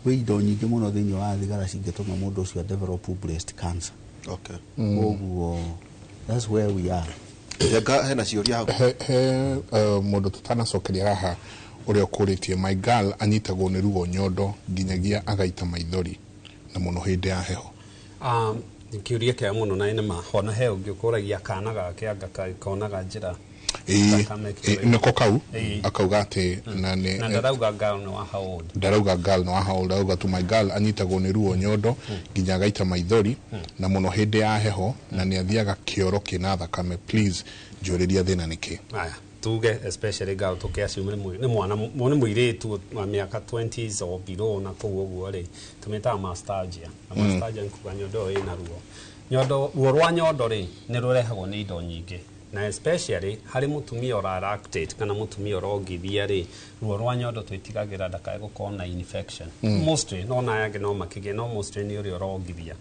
kwĩ indo nyingĩ mũno thĩinĩ wa thigara cingĩtũma mũndũ ũcio develop breast cancer. Koguo that's where we are. Hena ciũria mũndũ tutanacokeria haha ũrĩa ũkũrĩtie my girl anyitagwo nĩ ruo nyondo nginyagia agaita maithori na mũno hĩndĩ ya heho. Kiuria kĩa mũno na nĩ mahona he ũngĩ ũkũragia kana gake angakaonaga njĩra nĩko kau akauga atĩ na ndarauga girl no how old arauga to my girl anyitagwo nĩ ruo nyondo nginya agaita maithori na mũno hĩndĩ ya heho na nĩ athiaga kĩoro kĩna thakame please njũrĩria thĩna nĩkĩ. Tuge especially girl tukiassume nĩ mwana nĩ mũirĩtu wa mĩaka 20s or below na kũu ũguo rĩ tumĩtaga mastalgia na mastalgia nkuga nyondo ĩna ruo rwa nyondo rĩ nĩ rũrehagwo nĩ indo nyingĩ na especially harĩ mũtumia ora lactate kana mũtumia orongithia rĩ ruo rwa nyondo twĩtigagĩra ndakae gũkorwo na infection mostly no na yake no makĩgĩa no mostly nĩ ũrĩa orongithia.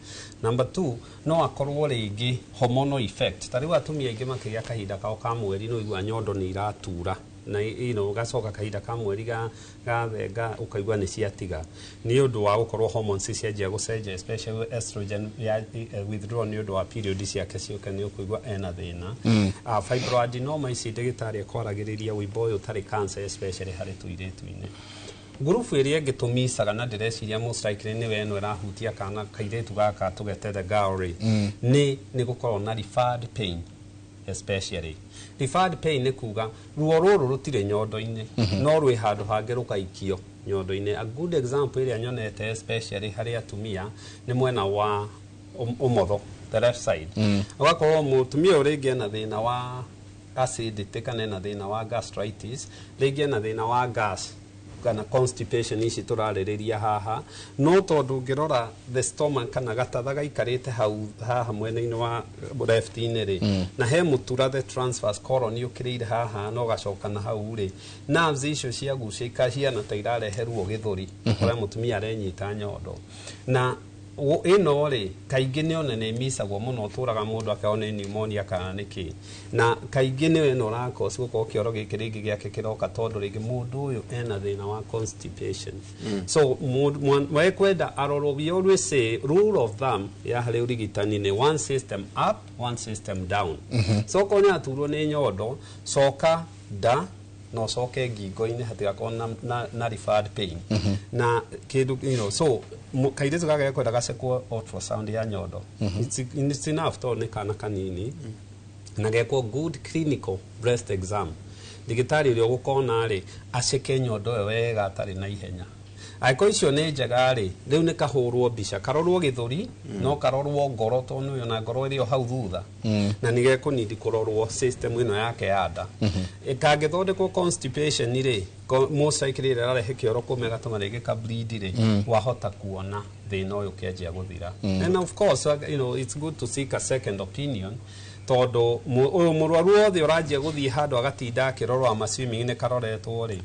Number 2 no akorwo rĩngĩ hormonal effect tarĩu atumia aingĩ makĩgĩa kahinda kao ka mweri no igua nyondo nĩ iratura na gacoka kahinda ka mweri gathenga ukaigua nĩ ciatiga nĩ ũndũ wa gũkorwo hormones cianjia gũcenjia especially estrogen withdraw nĩ ũndũ wa period ciake ciũke nĩ ũkũigua ena thĩna. Fibroadenoma ici ndagĩtarĩ akwaragĩrĩria wĩimbo ũyũ ũtarĩ cancer especially harĩ tũirĩtu-inĩ. Gurubu ĩrĩa ĩngĩtũmicaga na ndĩreciria most likely nĩwe ĩno ĩrahutia kana kairĩtu gaka tũgete the gallery nĩ gũkorwo na referred pain especially referred pain nĩ kuga ruo rũrũ rũtirĩ nyondo-inĩ no rwĩ handũ hangĩ rũgaikio nyondo-inĩ. A good example ĩrĩa nyonete especially harĩ atumia nĩ mwena wa ũmotho the left side ũgakorwo mũtumia ũrĩa ena thĩna wa acidity kana ena thĩna wa gastritis rĩngĩ ena thĩna wa gas kana constipation ici tũrarĩrĩria haha no tondũ ngĩrora the stomach kana gatatha gaikarĩte hau haha mwena-inĩ wa left-inĩ rĩ na he mũtura the transverse colon ũkĩrĩire haha no gacoka na hau rĩ nerves icio ciagucia ikahiana ta irarehe ruo gĩthũri kũrĩa mũtumia arenyita nyondo na ino ri kaingi ni ona ni misagwo muno turaga mundu akaona pneumonia kana niki na kaingi ni ino rako siko kioro giki ringi giake kiroka tondu ringi mundu uyu ena thina wa constipation so we kwenda aroro we always say rule of thumb ya hari urigitani ni one system up one system down so ko ni aturwo ni nyondo soka da no soke ngingo-ini hatigakorwo na referred pain na kindu so kairitu gaka gakwenda gacekwo ultrasound ya nyondo it's enough to ni kana kanini na gekwo good clinical breast exam ndigitari uria gukona ri aceke nyondo wega atari na ihenya aiko icio ni njega ri riu ni kahurwo mbica karorwo githuri no karorwo ngoro tonu yo na ngoro iri hau thutha na ni gekunidi kurorwo system ino yake ya nda kangithondekwo constipation ni ri most likely rarehe kioro kumega tuma ringi ka bleed ri wahota kuona thina uyu kianjia guthira and of course it's good to seek a second opinion todo uyu murwaru othe uranjia guthii handu agatinda akirorwa maswimming ni karoretwo ri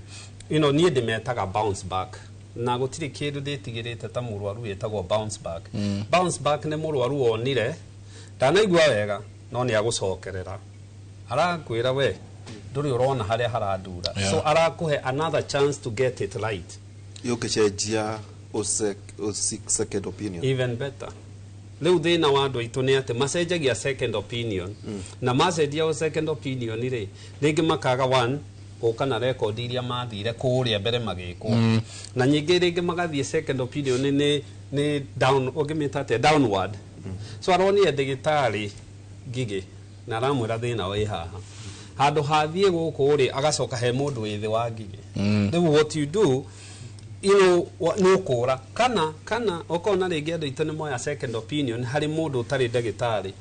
ni ndimetaga bounce back na gutiri kindu nditigirite ta murwaru yetagwo bounce back bounce back ni murwaru onire ndanaigua wega no ni agucokerera arakwira we nduri urona haria haradura so arakuhe another chance to get it right yukicenjia second opinion even better riu thina wa andu aitu ni ati macenjagia second opinion na macenjia second opinion ri ringi makaga one ukana record iria mathire kuria mbere magikwo na nyingi ringi magathie second opinion ni down ogimetate downward so aroni ndigitari gigi na ramwira thina wa haha handu hathie guku ri agacoka he mundu withi wa gigi then what you do no kura kana okona ringi andu itu ni moya second opinion hari mundu utari ndigitari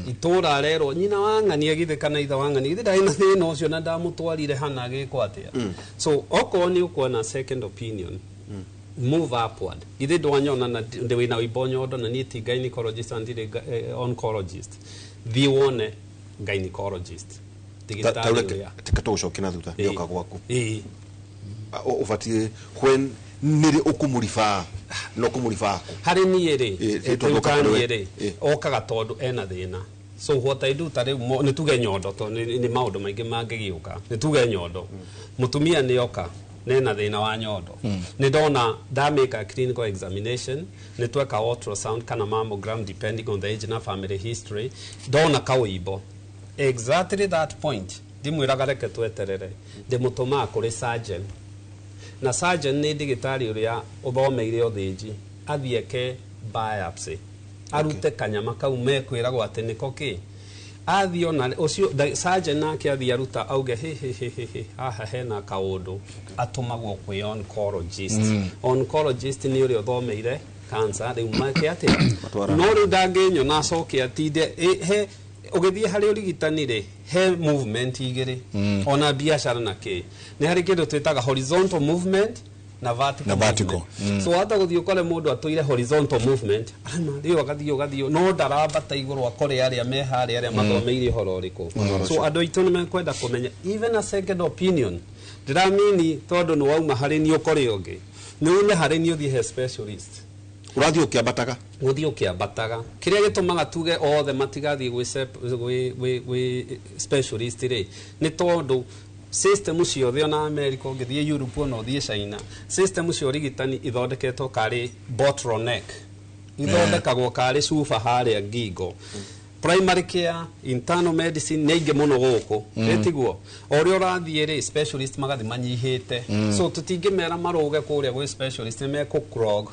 itura rero nyina wangania githe kana itha wangania githe ndai na thina ucio na ndamutwarire hana gikwa atia so okoni ukona second opinion move upward githe ndwanyona na ndi na ibonyondo na ni ti gynecologist and oncologist the one gynecologist tigitari tikatocoke na thutha nioka gwaku ufatie when niri ukumurifa no kumurifa hari ni ri tukani ri okaga tondu ena thina so what I do tare ni tuge nyondo to ni maundu maingi mangigiuka ni tuge nyondo mutumia ni oka nena thina wa nyondo ni ndona da make a clinical examination ni tweka ultrasound kana mammogram depending on the age na family history ndona kawibo exactly that point ndimwiraga reke tweterere ndimutuma kuri surgeon na surgeon ni ndigitari uria uthomeire uthinji athieke biopsy arute kanyama kau mekwiragwo ati niko ki athio na ucio surgeon nake athia ruta auge he aha hena kaundu atumagwo kwi oncologist oncologist ni uria uthomeire cancer riu make ati no ri ndangenyo na coke atinde he ugithie hari urigitani ri he movement igiri ona biashara na ki ni hari kindu twitaga horizontal movement na vertical so hata guthio kole mundu atuire horizontal movement rio gathio no ndarambata iguru akore aria me hari aria mathomeire horo riku so andu itu ni mekwenda kumenya even a second opinion ndiramini tondu no wauma hari ni ukore ungi ni une hari ni uthie he specialist urathio kiambataga guthio kiambataga kiria gitumaga tuge othe matigathie gwi specialist ri ni tondu system ciothe na America ngithie Europe no thie China system cio rigitani ithondeketwo kari bottleneck ithondekagwo kari sufa haria ngingo primary care internal medicine neige muno guku etiguo orio rathie ri specialist magathi manyihite so tutingimera maruge kuria gwi specialist me ku clog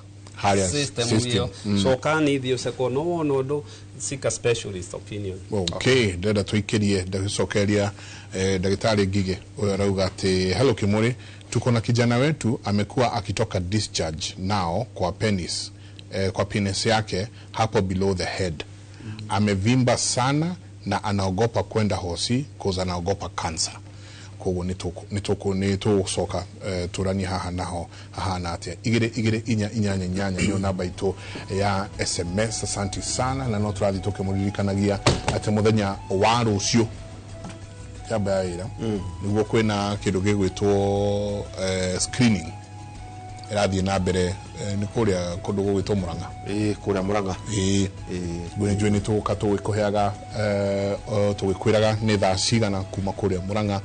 system hiyo so kani thio seko no wono seek a specialist opinion okay ndenda tuikirie ndagicokeria ndagitari Ngige uyo rauga ati hello Kimuri tuko na kijana wetu amekuwa akitoka discharge now kwa penis kwa penis yake hapo below the head amevimba sana na anaogopa kwenda hosi cause anaogopa cancer kogo nituko soka turani haha naho haha natia igire inyanya nyo namba itu ya SMS asante sana na no turathi tukimuririkanagia ati muthenya wa rucio yabaira niguo kwina kindu gigwitwo screening irathie na mbere nä kå rä a kå ndå gå gwä two må ranga kuria Murang'a njå nä tå ka tå gä kå heaga tå gä kwä raga nä thaa cigana kuma kå rä a må ranga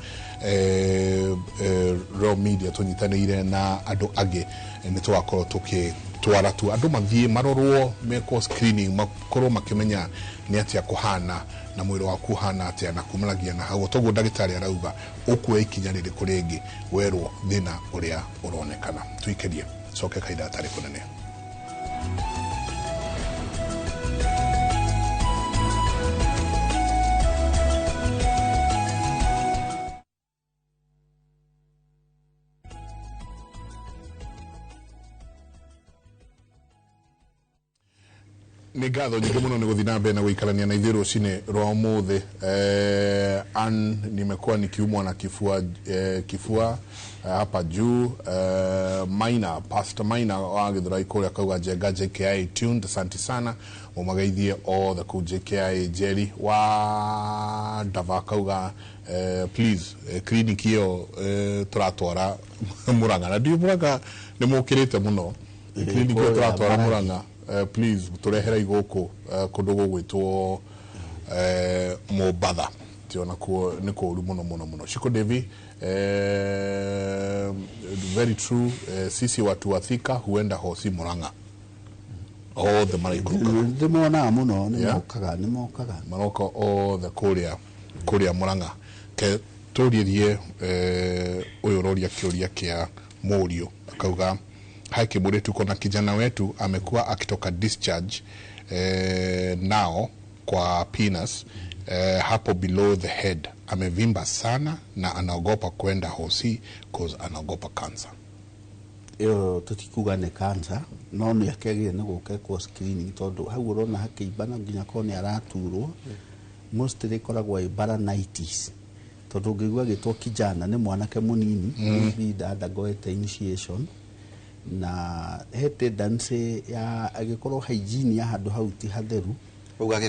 Raw Media tå nyitanä ire na andå angä nä tå gakorwo tå kä twara tu andå mathiä marorwo mekwo screening makorwo makä menya nä atä a kå hana na mwä rä waku hana atä a na kumanagia na hau toguo ndagätarä arauga å kuoya ikinya rä rä kå rä ngä werwo thä na å rä a å ronekana tå ikerie coke kahinda atarä kå nene nä ngatho nyingä må no nä gå thiä na mbere na gå ikarania na ithuä rå cinä rwa må thä nimekuwa nikiumwa na kifua hapa juu Maina Pastor Maina wa Githurai kå rä a kauga njenga JKI tuned asante sana mumageithie othe kå JKI Jerry wa Ndava kauga please clinic iyo tå ratwara Murang'a na ndi Murang'a nä må kä rä te må no clinic iyo tå ratwara Murang'a please turehera igoko kundu gugwitwo Mombatha tiona ko ni kuru muno Shiko Devi very true sisi watu wa Thika huenda hosi Murang'a all the maraikuruka ndimona muno ni mokaga maroka all the kuria Murang'a ke turirie uyu roria kiuria kia Murio akauga haki bure tuko na kijana wetu amekuwa akitoka discharge nao kwa penis hapo below the head amevimba sana na anaogopa kwenda hosi cause anaogopa cancer. Iyo tutikuga ni cancer no ni akegire ni guke kwa screening tondu hau urona hakiibana nginya ko ni araturwo mostly koragwa baranitis tondu ngigwa gitwo kijana ni mwanake munini bibi undergoete initiation na hete danse ya agikorwo hygiene ya handu hau ti hatheru uga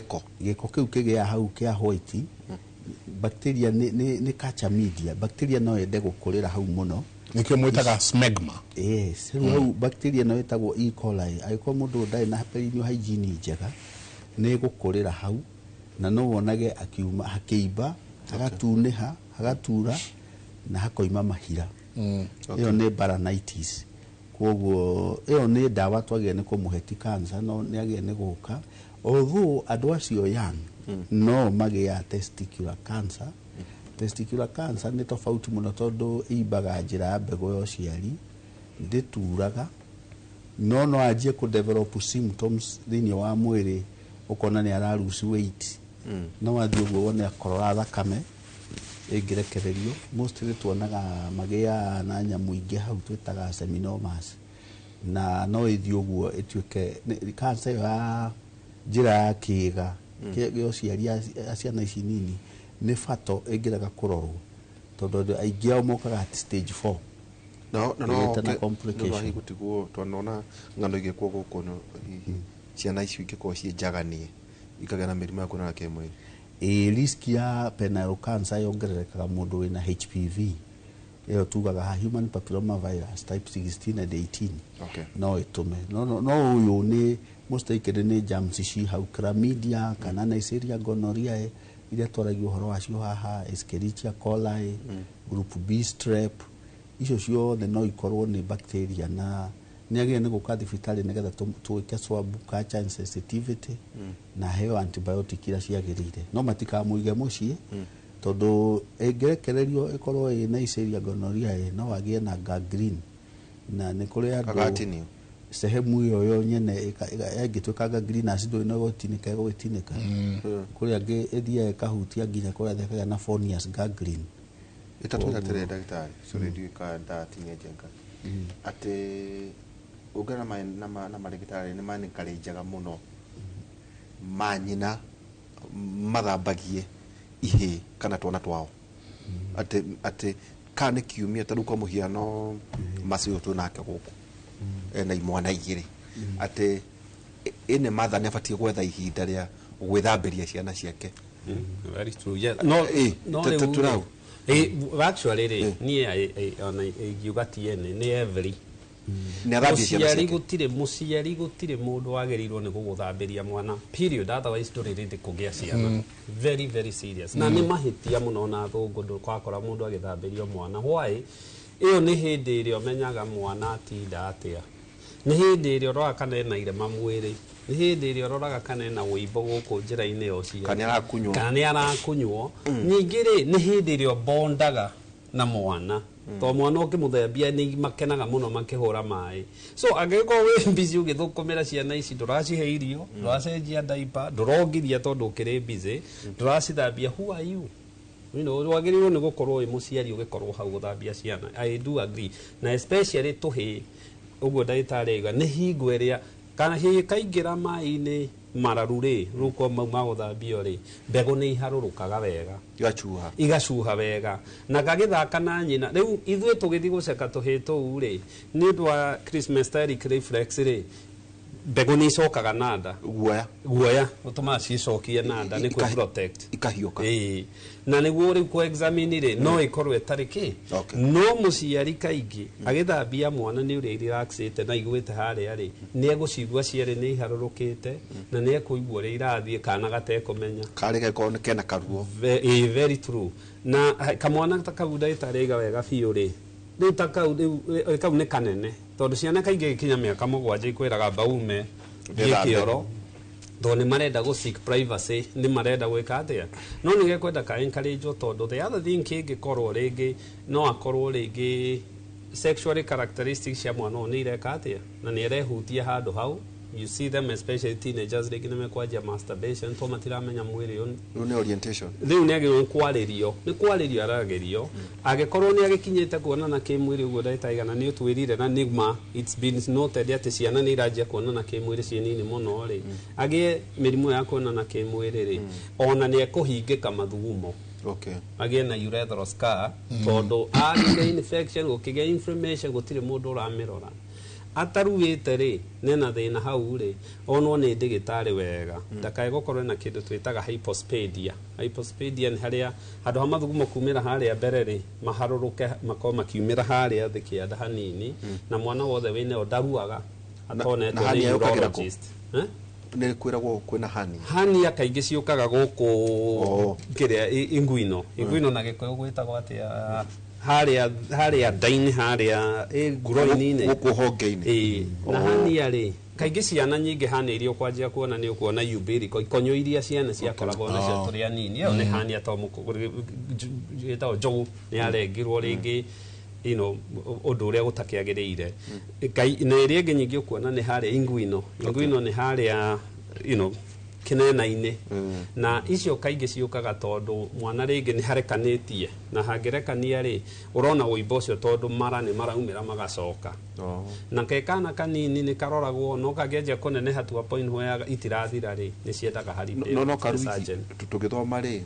giko kiu kigia hau kia white bacteria ni kacha media bacteria no yende gukurira hau muno nikio mwitaga smegma yes hau bacteria no yetagwo E. coli aiko mundu ndai na perinyo hygiene njega ni gukurira hau na no wonage akiuma hakiiba agatuniha agatura na hakoima mahira iyo ni baranitis koguo iyo ni dawa twagie ni kumuheti cancer no ni agie ni guka although andu acio young no magia testicular cancer testicular cancer ni tofauti muno tondu ibaga njira ya mbego yo ciari ndituraga no ajie ku develop symptoms thini wa mwiri ukona ni ara lose weight no athio guo wone akorora thakame ingirekererio mostly tuonaga magia na nyamu ingi hau twitaga seminomas na no ithio guo ituike cancer ya njira ya kiga kio ciari ciana ici nini ni fato ingiraga kurorwo tondu aingi ao mokaga at stage 4 no tena complication no gutigwo twanona ngano igikwo guku no ciana ici ingikwo cie njaganie ikaga na mirimu ya kunana kemwe risk ya penile cancer yongererekaga mundu wina HPV iyo tugaga human papilloma virus type 16 and 18 no itume no uyu ni most ikede ni germs ci hau chlamydia kana Neisseria gonorrhea iria twaragio horo wacio haha Escherichia coli group B strep icio ciothe no ikorwo ni bacteria na ni agie ni guka thibitari nigetha tuike swab culture sensitivity na heo antibiotic ira ciagirire no matika muige mucie tondu engerekererio ikorwo ina Neisseria gonorrhea no agie na gangrene na ni kuri andu sehemu iyo yo nyene egituka gangrene acid ino gotinika gotinika kuri angi ethia kahutia nginya kuri thekaga na phonias gangrene itatu tere daktari so redio ka dati nyejenga ate ugana na madagitari ni mani kale jaga muno manyina mathambagie ihe kana twana twao ate kane kiumia tadu kwa muhiano masio tunake guku na imwana igiri ate ene matha ne fatie gwetha ihinda ria gwithamberia ciana ciake very true yeah no actually ni ona igiuga tiene ni every Nĩ athambie ciana ciake. Mũciari gũtirĩ mũndũ wagĩrĩirwo nĩ gũgũthambĩria mwana period, otherwise ndũrĩ ready kũgĩa ciana. Very very serious. Na nĩ mahĩtia mũno na thũngũ ndũkakora mũndũ agĩthambĩrio mwana. Why? Ĩyo nĩ hĩndĩ ĩrĩa ũmenyaga mwana atinda atĩa. Nĩ hĩndĩ ĩrĩa ũroraga kana ena irema mwĩrĩ. Nĩ hĩndĩ ĩrĩa ũroraga kana ena wũimbo gũkũ njĩra-inĩ ya ũciari. Kana nĩ arakunywo. Ningĩ rĩ, nĩ hĩndĩ ĩrĩa ũbondaga na mwana. To mwana ũkĩmũthambia nĩ makenaga mũno makĩhũra maĩ. So angĩkorwo wĩ busy ũgĩthũkũmĩra ciana ici, ndũracihe irio, ndũracenjia diaper, ndũrongiria tondũ ũkĩrĩ busy, ndũracithambia, who are you? Wagĩrĩirwo nĩ gũkorwo wĩ mũciari ũgĩkorwo hau gũthambia ciana. I do agree. Na especially tũhĩ, ũguo ndagĩtarĩ auga, nĩ hingo ĩrĩa kana hĩ kaingĩra maĩ-inĩ mararu rĩ, rũko mau ma gũthambio rĩ, mbegũ nĩ iharũrũkaga wega, igacuha wega, na gagĩthaka na nyina. Rĩu ithuĩ tũgĩthiĩ gũceka tũhĩ tũu rĩ, nĩ ũndũ wa Christmasteric reflex rĩ, mbegũ nĩ icokaga na nda, guoya ũtũmaga cicokie na nda nĩ kwĩ protect ikahiũka. Na nĩguo rĩu kwa examine rĩ, no ĩkorwo ĩtarĩ kĩ. No mũciari kaingĩ agĩthambia mwana nĩ ũrĩa relaxĩte na iguĩte harĩa rĩ, nĩ egũcigua ciarĩ nĩ iharũrũkĩte na nĩ ekũigua ũrĩa irathiĩ kana gatekũmenya. Karĩ gagĩkorwo kena karuo. Very true. Na kamwana ta kau ndagĩtarĩ aiga wega biũ rĩ, rĩu ta kau nĩ kanene tondũ ciana kaingĩ gĩkinya mĩaka 7 ikwĩraga baume gĩkĩoro tondũ nĩ marenda gũ seek privacy, nĩ marenda gwĩka atĩa. No nĩ gekwenda ka encourage tondũ the other thing kĩngĩkorwo rĩngĩ no akorwo rĩngĩ sexual characteristics cia mwana ũyũ nĩ ireka atĩa na nĩ arehutia handũ hau. You see them especially teenagers rĩngĩ nĩ mekwanjia masturbation to matiramenya mwĩrĩ ũyũ. Rĩu nĩ orientation. Rĩu nĩ agĩrĩirwo kwarĩrio, nĩ kwarĩrio aragerio. Angĩkorwo nĩ agĩkinyĩte kuonana kĩmwĩrĩ ũguo ndagĩtarĩ nĩ ũtwĩrire na nigma, it's been noted atĩ ciana nĩ iranjia kuonana kĩmwĩrĩ ciĩ nini mũno rĩ, agĩe mĩrimũ ya kuonana kĩmwĩrĩ rĩ, ona nĩ ekũhingĩka mathugumo. Agĩe na urethral scar tondũ arĩire infection, gũkĩgĩa inflammation, gũtirĩ mũndũ ũramĩrora. Ataruĩte rĩ, nena thĩna hau rĩ, onwo nĩ ndagĩtarĩ wega, ndakae gũkorwo na kĩndũ twĩtaga hypospadia. Hypospadia nĩ harĩa handũ ha mathugumo kumĩra harĩa mbere rĩ, maharũrũke makorwo makiumĩra harĩa thĩ kĩanda hanini, na mwana wothe wĩna ndaruaga atonetwo nĩ neurologist. Nĩ kwĩragwo kwĩna hani. Hani akaingĩ ciũkaga gũkũ kĩrĩa inguino na gĩkũyũ gwĩtagwo atĩa harĩa ndainĩ harĩa ngũrũ-inĩ gũkũ honge-inĩ. Na hania rĩ, kaingĩ ciana nyingĩ hania iria ũkwanjia kuona nĩ ũkuona umbilical, ikonyo iria ciana ciakoragwo nacio tũrĩ anini, ĩyo nĩ hania gĩtagwo njogu nĩ arengirwo rĩngĩ ũndũ ũrĩa gũtakĩagĩrĩire. Na ĩrĩa ĩngĩ nyingĩ ũkuona nĩ harĩa inguino nĩ harĩa kĩnena-inĩ, na icio kaingĩ ciũkaga tondũ mwana rĩngĩ nĩ harekanĩtie, na hangĩrekania rĩ, ũrona wũimbo ũcio tondũ mara nĩ maraumĩra magacoka. Na kekana kanini nĩ karoragwo, no kangĩanjia kũneneha to a point where itirathira rĩ, nĩ ciendaga harĩ surgeon. Tũgĩthoma rĩ,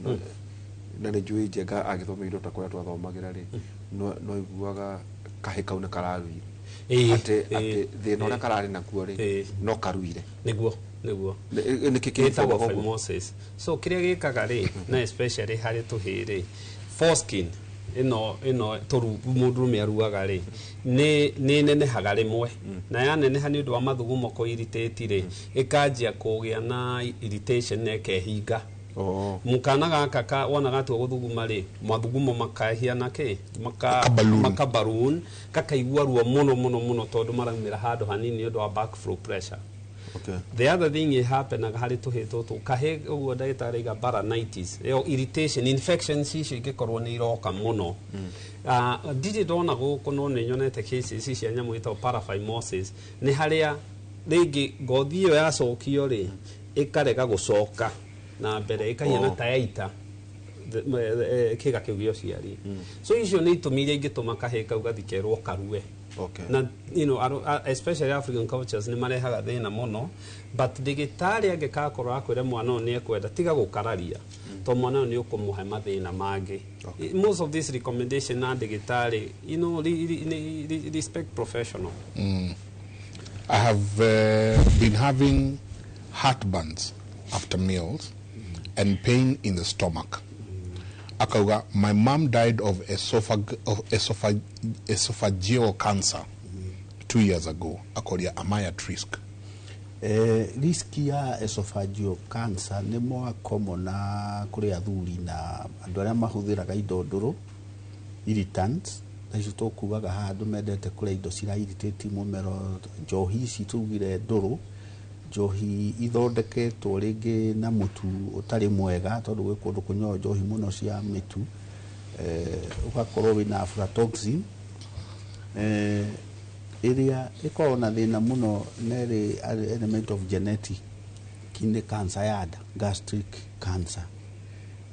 na nĩ njũĩ Njenga agĩthomeirwo ta kũrĩa twathomagĩra rĩ, no iguaga kahĩ kau nĩ kararuire. Atĩ thĩna ũrĩa kararĩ nakuo rĩ, no karuire. Nĩguo gĩtagwo phimosis. So kĩrĩa gĩkaga rĩ, na especially harĩ tũhĩ rĩ, foreskin ĩno tũrungu mũndũrũme aruaga rĩ, nĩ nenehaga rĩmwe, na yaneneha nĩ ũndũ wa mathugumo kũ-irritate rĩ, ĩkanjia kũgĩa na irritation na ĩkehinga. Mukana gaka wona gatua gũthuguma rĩ, mathugumo makahiana kĩ, makaballoon, kakaigua ruo mũno tondũ maraumĩra handũ hanini nĩ ũndũ wa backflow pressure. The other thing is happenaga harĩ tũhĩ tũtũ, kahĩ ũguo ndagĩtarĩ aiga baranitis, irritation, infections icio ingĩkorwo nĩ iroka mũno. Ndirĩ ndona gũkũ no nĩ nyonete cases cia nyamũ ĩtagwo paraphimosis, nĩ harĩa rĩngĩ ngothi ĩyo yacokio rĩ, ĩkarega gũcoka na mbere ĩkahiana ta yaita kĩga kĩu gĩa ũciari. So icio nĩ itũmi iria ingĩtũma kahĩ kau gathikerwo karue. Na especially African cultures nĩ marehaga thĩna mũno, but ndagĩtarĩ angĩgakorwo akwĩra mwana ũyũ nĩ ekwenda tiga gũkararia, to mwana ũyũ nĩ ũkũmũhe mathĩna mangĩ. Most of this recommendation na ndagĩtarĩ, respect professional. I have been having heartburns after meals and pain in the stomach. Akauga, my mom died of esophageal cancer 2 years ago akoria am I at risk? Risk ya esophageal cancer nĩ more common na kũrĩ athuri na andũ arĩa mahũthĩraga indo ndũrũ, irritants, icio tũkugaga haha andũ mendete kũrĩa indo cira irritate mũmero, njohi ici tugire ndũrũ, njohi ithondeketwo rĩngĩ na mũtu ũtarĩ mwega tondũ gwĩ kũndũ kũnyuo njohi mũno cia mĩtu, ũgakorwo wĩna aflatoxin, ĩrĩa ĩkoragwo na thĩna mũno nĩ element of genetic, kidney cancer ya nda, gastric cancer.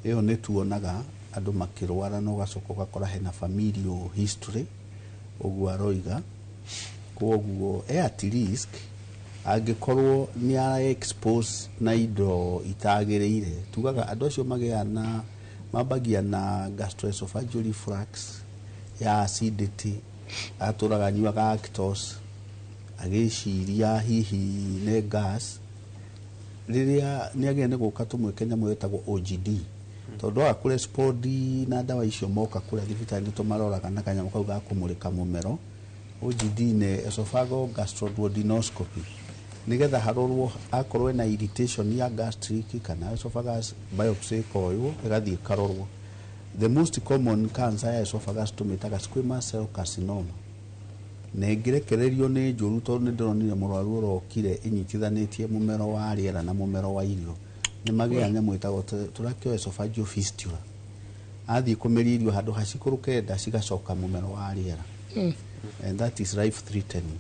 Ĩyo nĩ tuonaga andũ makĩrwara na ũgacoka ũgakora hena familial history, ũguo aroiga, koguo at risk angĩkorwo nĩ ara expose na indo itagĩrĩire. Tugaga andũ acio mambagia na gastroesophageal reflux ya acidity, atũraga nyuaga lactose, agĩciria hihi nĩ gas, rĩrĩa nĩagĩrĩire nĩ gũka tũmwĩke nyamũ ĩtagwo OGD, tondũ akũrespond na ndawa icio moka kũrĩa thibitarĩ nĩtũmaroraga na kanyamũ kau ga kũmũrĩka mũmero. OGD nĩ esophageal gastroduodenoscopy, nĩgetha harorwo akorwo na irritation ya gastric kana esophagus, biopsy ĩkoywo ĩgathiĩ karorwo. The most common cancer ya esophagus tũmĩtaga squamous cell carcinoma, na ĩngĩrekererio nĩ njũru tondũ nĩndĩronire mũrwaru ũrokire inyitithanĩtie mũmero wa rĩera na mũmero wa irio, nĩmagĩa nyamũ ĩtagwo tracheoesophageal fistula, athiĩ kũmeria irio handũ hacikũrũke nda cigacoka mũmero wa rĩera, and that is life threatening.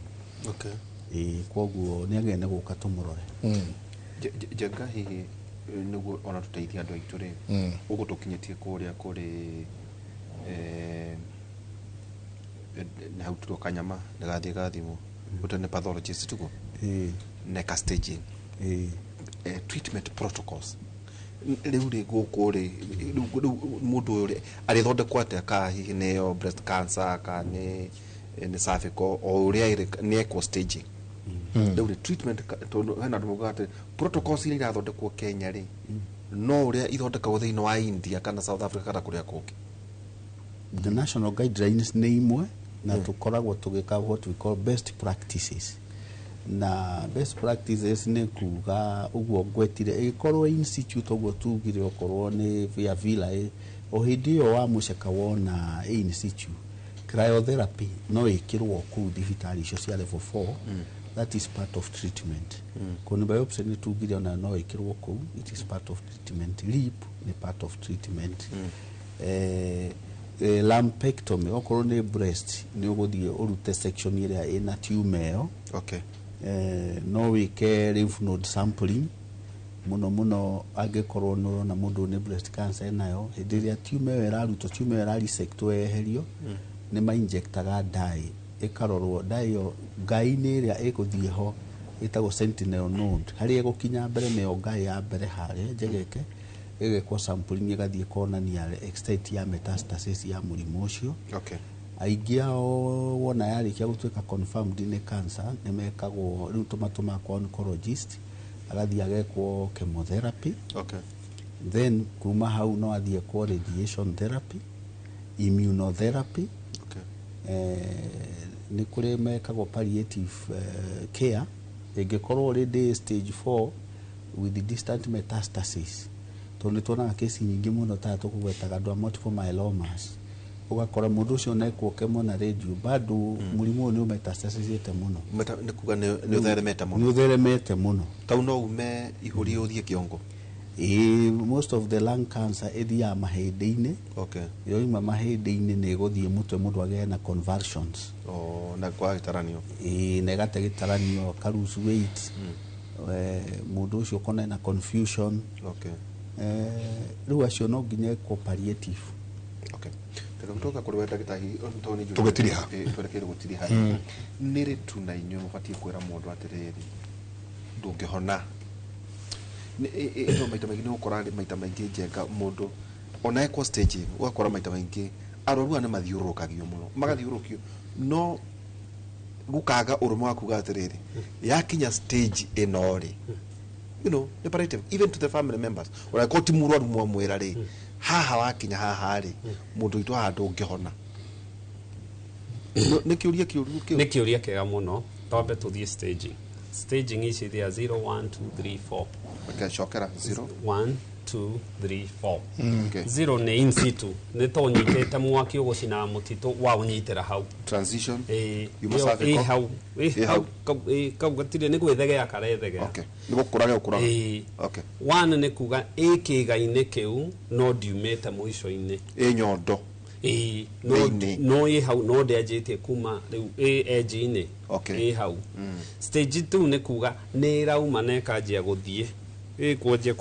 Koguo nĩagĩrĩire nĩ gũka tũmũrore. Jenga hihi nĩguo ona tũteithia andũ aitũ rĩ, ũguo tũkinyĩtie kũrĩa kũrĩ na hau tũro kanyama ndagathiĩ gathimwo gũtene pathologist tugo neka staging treatment protocols rĩu rĩ gũkũ rĩ mũndũ ũyũ rĩ arĩthondekwo atĩa, ka hihi nĩyo breast cancer ka nĩ cervical o ũrĩa nĩ equal staging. Rĩu rĩ treatment hena andũ moigaga atĩ protocols iria irathondekwo Kenya rĩ no ũrĩa ithondekagwo thĩinĩ wa India kana South Africa kana kũrĩa kũngĩ. The national guidelines nĩ imwe na tũkoragwo tũgĩka what we call best practices, na best practices nĩ kuga ũguo ngwetire ĩkorwo institute ũguo tugire okorwo nĩ via villa o hĩndĩ ĩyo wa mũceka wona institute cryotherapy no ĩkĩrwo kũu thibitarĩ icio cia level 4. That is part of treatment. Kuni biopsy nĩ tugire ona no ĩkĩrwo kũu, it is part of treatment. Lip nĩ part of treatment. Lumpectomy okorwo nĩ breast nĩ ũgũthiĩ ũrute section ĩrĩa ĩna tumor ĩyo. No wĩke lymph node sampling mũno angĩkorwo nĩũrona mũndũ nĩ breast cancer nayo, hĩndĩ ĩrĩa tumor ĩyo ĩrarutwo, tumor ĩyo ĩraresectwo yeherio, nĩ mainjectaga dye ĩkarorwo dye ĩyo ngai-inĩ ĩrĩa ĩgũthiĩ ho ĩtagwo sentinel node, harĩa ĩgũkinya mbere nĩyo ngai ya mbere harĩa njegeke, ĩgekwo sampling ĩgathiĩ kuonania extent ya metastasis ya mũrimũ ũcio. Aingĩ ao wona yarĩkia gũtuĩka confirmed nĩ cancer nĩ mekagwo rĩu tũmatũma kwa oncologist, agathiĩ agekwo chemotherapy. Then kuma hau no athiĩ kwa radiation therapy, immunotherapy. Nĩ kũrĩ mekagwo palliative care ĩngĩkorwo already stage 4 with distant metastasis, tondũ nĩtuonaga kesi nyingĩ mũno ta tũkũgwetaga andũ a multiple myelomas, ũgakora mũndũ ũcio nekwo kemo na radio bado mũrimũ nĩ metastasisĩte mũno, nĩ kuga nĩ ũtheremete mũno, tau no ume ihũri ũthiĩ kĩongo. Most of the lung cancer ĩthiaga mahĩndĩ-inĩ. Yoima mahĩndĩ-inĩ nĩ ĩgũthiĩ mũtwe, mũndũ agĩe na convulsions na kwa gĩtaranio, na ĩgate gĩtaranio, ka lose weight, mũndũ ũcio ũkona na confusion. Rĩu acio no nginya ekwo palliative. Tũka kũrĩ ndagĩtarĩ tũgĩtiriha twerekeire gũtiriha nĩ rĩ tu na inyuĩ mũbatiĩ kwĩra mũndũ atĩrĩrĩ ndũngĩhona. Ĩno maita maingĩ nĩ ũkora maita maingĩ Njenga mũndũ ona ekwo staging ũgakora maita maingĩ arwaru nĩ mathiũrũrũkagio mũno, magathiũrũrũkio no gũkaga ũrũmwe wa kuga atĩrĩrĩ yakinya stage ĩno rĩ, you know, reparative even to the family members, ora ko ti mũrwaru mwamwĩra rĩ haha wakinya haha rĩ mũndũ witũ haha ndũngĩhona. nä kä å ria kä å ru kä nä kä å ria kä ga må no twambe tå thiä staging ici thia 0 1 2 3 4 cokera 0 1 2 3 4 Okay. 0 nä in situ nä to nyitä te mwaki å gå cina må titå wa å nyitä ra hau transition ä You must have a call. hau kau gatirä nä gwä thegea karethegea okay nä gå kå raga å kå raga ä okay one nä kuga ä kä ga-inä kä u no ndiumä te må ico-inä ä nyondo ĩĩ Thĩinĩ. no ĩ hau no ndĩanjĩtie kuma rĩu ĩ edge-inĩ Okay. ĩ hau stage 2 nĩ kuga nĩ ĩrauma na ĩkanjia gũthiĩ ĩkwanjia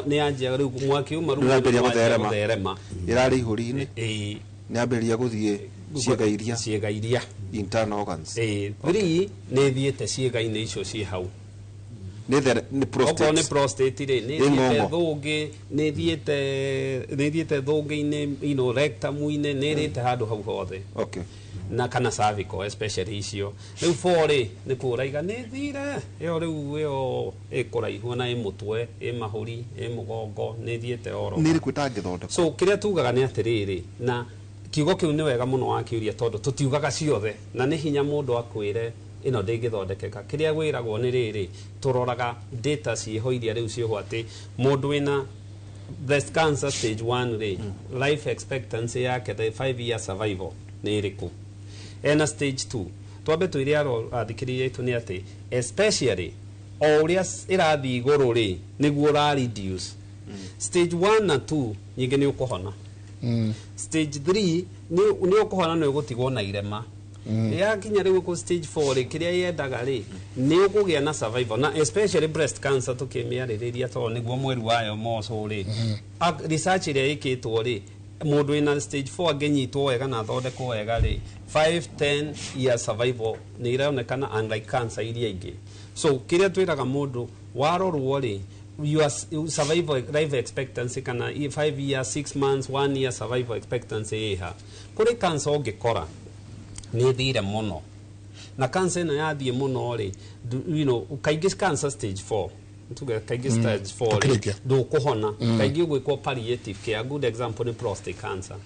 nĩ yanjia rĩu mwaki uma Rĩu yambĩrĩria gũtherema. gũtherema ä rarä ihå ri-inä ĩĩ nä ambä rä ria gå thiä ciäga iria ciĩga iria internal organs ĩĩ 3 nĩ thiĩte ciĩga-inĩ icio ciĩ hau nä okorwo nä prostate rä nä Ĩ thiĩte ng'ong'o. thå ngä nä thiĩte thå ngä-inä rectamu-inä nä rä te handå hau hothe okay na kana cervical especially icio rĩu 4 rĩ nĩ kũraiga nĩ thire ĩyo rĩu ĩyo ĩkũraihu na ĩ mũtwe ĩ mahũri ĩ mũgongo nĩ thiĩte oro nä rä kå tangä thondeka so kĩrĩa tugaga nĩ atĩrĩrĩ na kiugo kĩu nĩ wega mũno wakĩũria tondũ tũtiugaga ciothe na nĩ hinya mũndũ akwĩre ĩno ndĩngĩthondekeka kĩrĩa gwĩragwo nĩ rĩrĩ tũroraga data ciĩho iria rĩu ciĩho atĩ mũndũ wĩna breast cancer stage 1 rĩ life expectancy yake the 5 year survival nĩ ĩrĩkũ ena stage 2 twambe twĩre athikĩrĩria aitũ nĩ atĩ especially o ũrĩa ĩrathiĩ igũrũ rĩ nĩguo ũra reduce stage 1 na 2 nyingĩ nĩ ũkũhona stage 3 nĩ ũkũhona nĩ ũgũtigwo na irema yakinya rĩu kũ stage 4 rĩ kĩrĩa yendaga rĩ nĩ ũkũgĩa na survival na especially breast cancer tũkĩmĩarĩrĩria tondũ nĩguo mweri wayo moco rĩ research ĩrĩa ĩkĩtwo rĩ mũndũ wĩna stage 4 angĩnyitwo wega na athondekwo wega rĩ 5-10 year survival nĩ ĩronekana unlike cancer iria ingĩ so kĩrĩa twĩraga mũndũ warorwo rĩ your survival life expectancy kana 5 years 6 months 1 year survival expectancy ĩha kũrĩ cancer ũngĩkora nĩ thire mũno na cancer ĩno yathiĩ mũno rĩ kaingĩ cancer stage 4 tuge kaingĩ stage 4 rĩ ndũkũhona kaingĩ ũgwĩkwo palliative care good example nĩ prostate cancer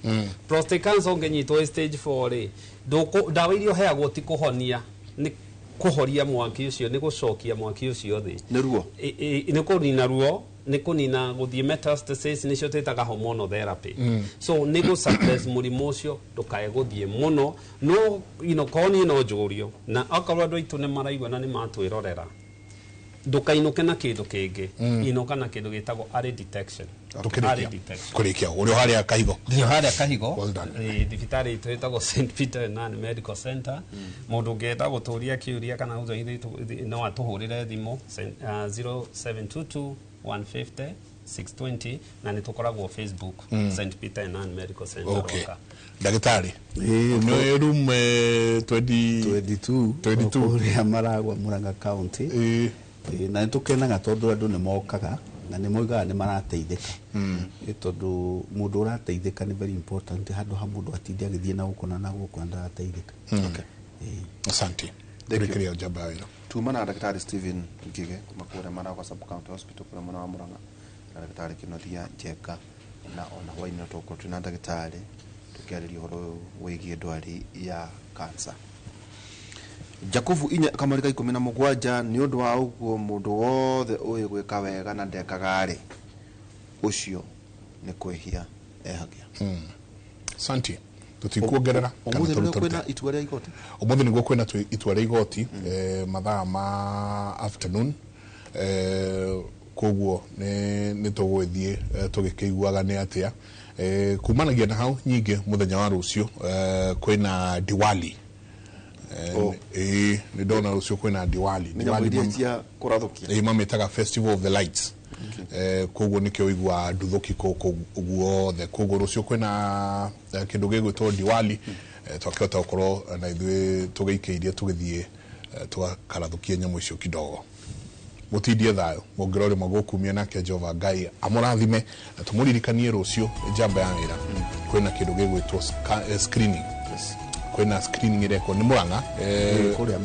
prostate cancer ũngĩnyitwo stage 4 rĩ ndawa iria ũheagwo ti kũhonia nĩ kũhoria mwaki ũcio nĩ gũcokia mwaki ũcio thĩ nĩ ruo nĩ kũnina ruo nĩ kũnina gũthiĩ metastasis nĩcio twĩtaga hormonal therapy so nĩ gũsuppress mũrimũ ũcio ndũkae gũthiĩ mũno no korwo niĩ no njũrio na akorwo andũ aitũ nĩ maraigua na nĩ matwĩrorera ndũkainũke na kĩndũ kĩngĩ inũka na kĩndũ gĩtagwo early detection kũrĩkia ũrĩ harĩa kahigo ndio harĩa kahigo Well done. thibitarĩ itũ ĩtagwo St Peter and Medical Center mũndũ ũngĩenda gũtũria kĩũria kana no atũhũrĩre thimũ 0722 150 620 na nĩ tũkoragwo Facebook St Peter and Medical Center okay ndagĩtarĩ nĩ room 22 kũrĩa Maragwa Murang'a County na nĩ tũkenaga tondũ andũ nĩ mokaga na nĩ moigaga nĩ marateithĩka tondũ mũndũ ũrateithĩka nĩ very important handũ ha mũndũ atinde agĩthiĩ na gũkũ na gũkũ ndarateithĩka asante ndĩrĩkĩrĩa njamba wĩra tuma na ndagĩtarĩ Stephen Ngige kuma kũrĩa Maragwa sub county hospital kũrĩa mwena wa Murang'a na ndagĩtarĩ Kĩnothia Njenga na ona hwainĩ tũkorwo twĩna ndagĩtarĩ tũkĩarĩria ũhoro wĩgiĩ ndwari ya cancer Jakubu 4:17 nĩ ũndũ wa ũguo mũndũ wothe ũĩ gwĩka wega na ndekaga rĩ ũcio nĩ kwĩhia ehagia asante tutikuongerera ũmũthĩ nĩguo kwĩna itua rĩa igoti ũmũthĩ nĩguo kwĩna itua rĩa igoti mathaa ma afternoon koguo nĩ tũgũthiĩ tũgĩkĩiguaga nĩ atĩa kumanagia na hau nyingĩ mũthenya wa rũciũ kwĩna Diwali nĩ ndona rũciũ kwĩna Diwali cia kũrathũkia mamĩtaga Festival of the Lights koguo nĩkĩo ũigua nduthũki guothe koguo rũciũ kwĩna kĩndũ gĩgwĩtwo Diwali twakĩhota gũkorwo na ithuĩ tũgĩikĩirie tũgĩthiĩ tũgakarathũkia nyamũ icio kidogo mũtindie thayũ mũngĩrore magũkumia nake Jehova Ngai amũrathime na tũmũririkanie rũciũ njamba ya wĩra kwĩna kĩndũ gĩgwĩtwo screening kwĩna screening ĩrekwo nĩ Murang'a kũrĩa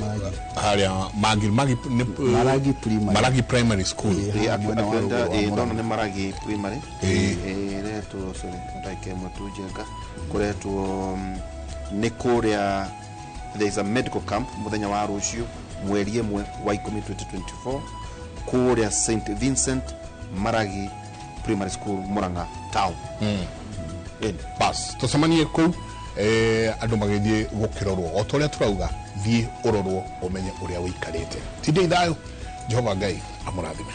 harĩa Maragi Primary School ndona nĩ Maragi Primary retwo Njenga kũretwo nĩ kũrĩa there is a medical camp muthenya wa rucio mweri 1 wa 10 2024 kuria St Vincent Maragi Primary School Murang'a town. Bas tucemanie kuu andu magithie gukirorwo o toria turauga thie urorwo umenye uria wikarite tinde ithayo Jehova Ngai amurathime.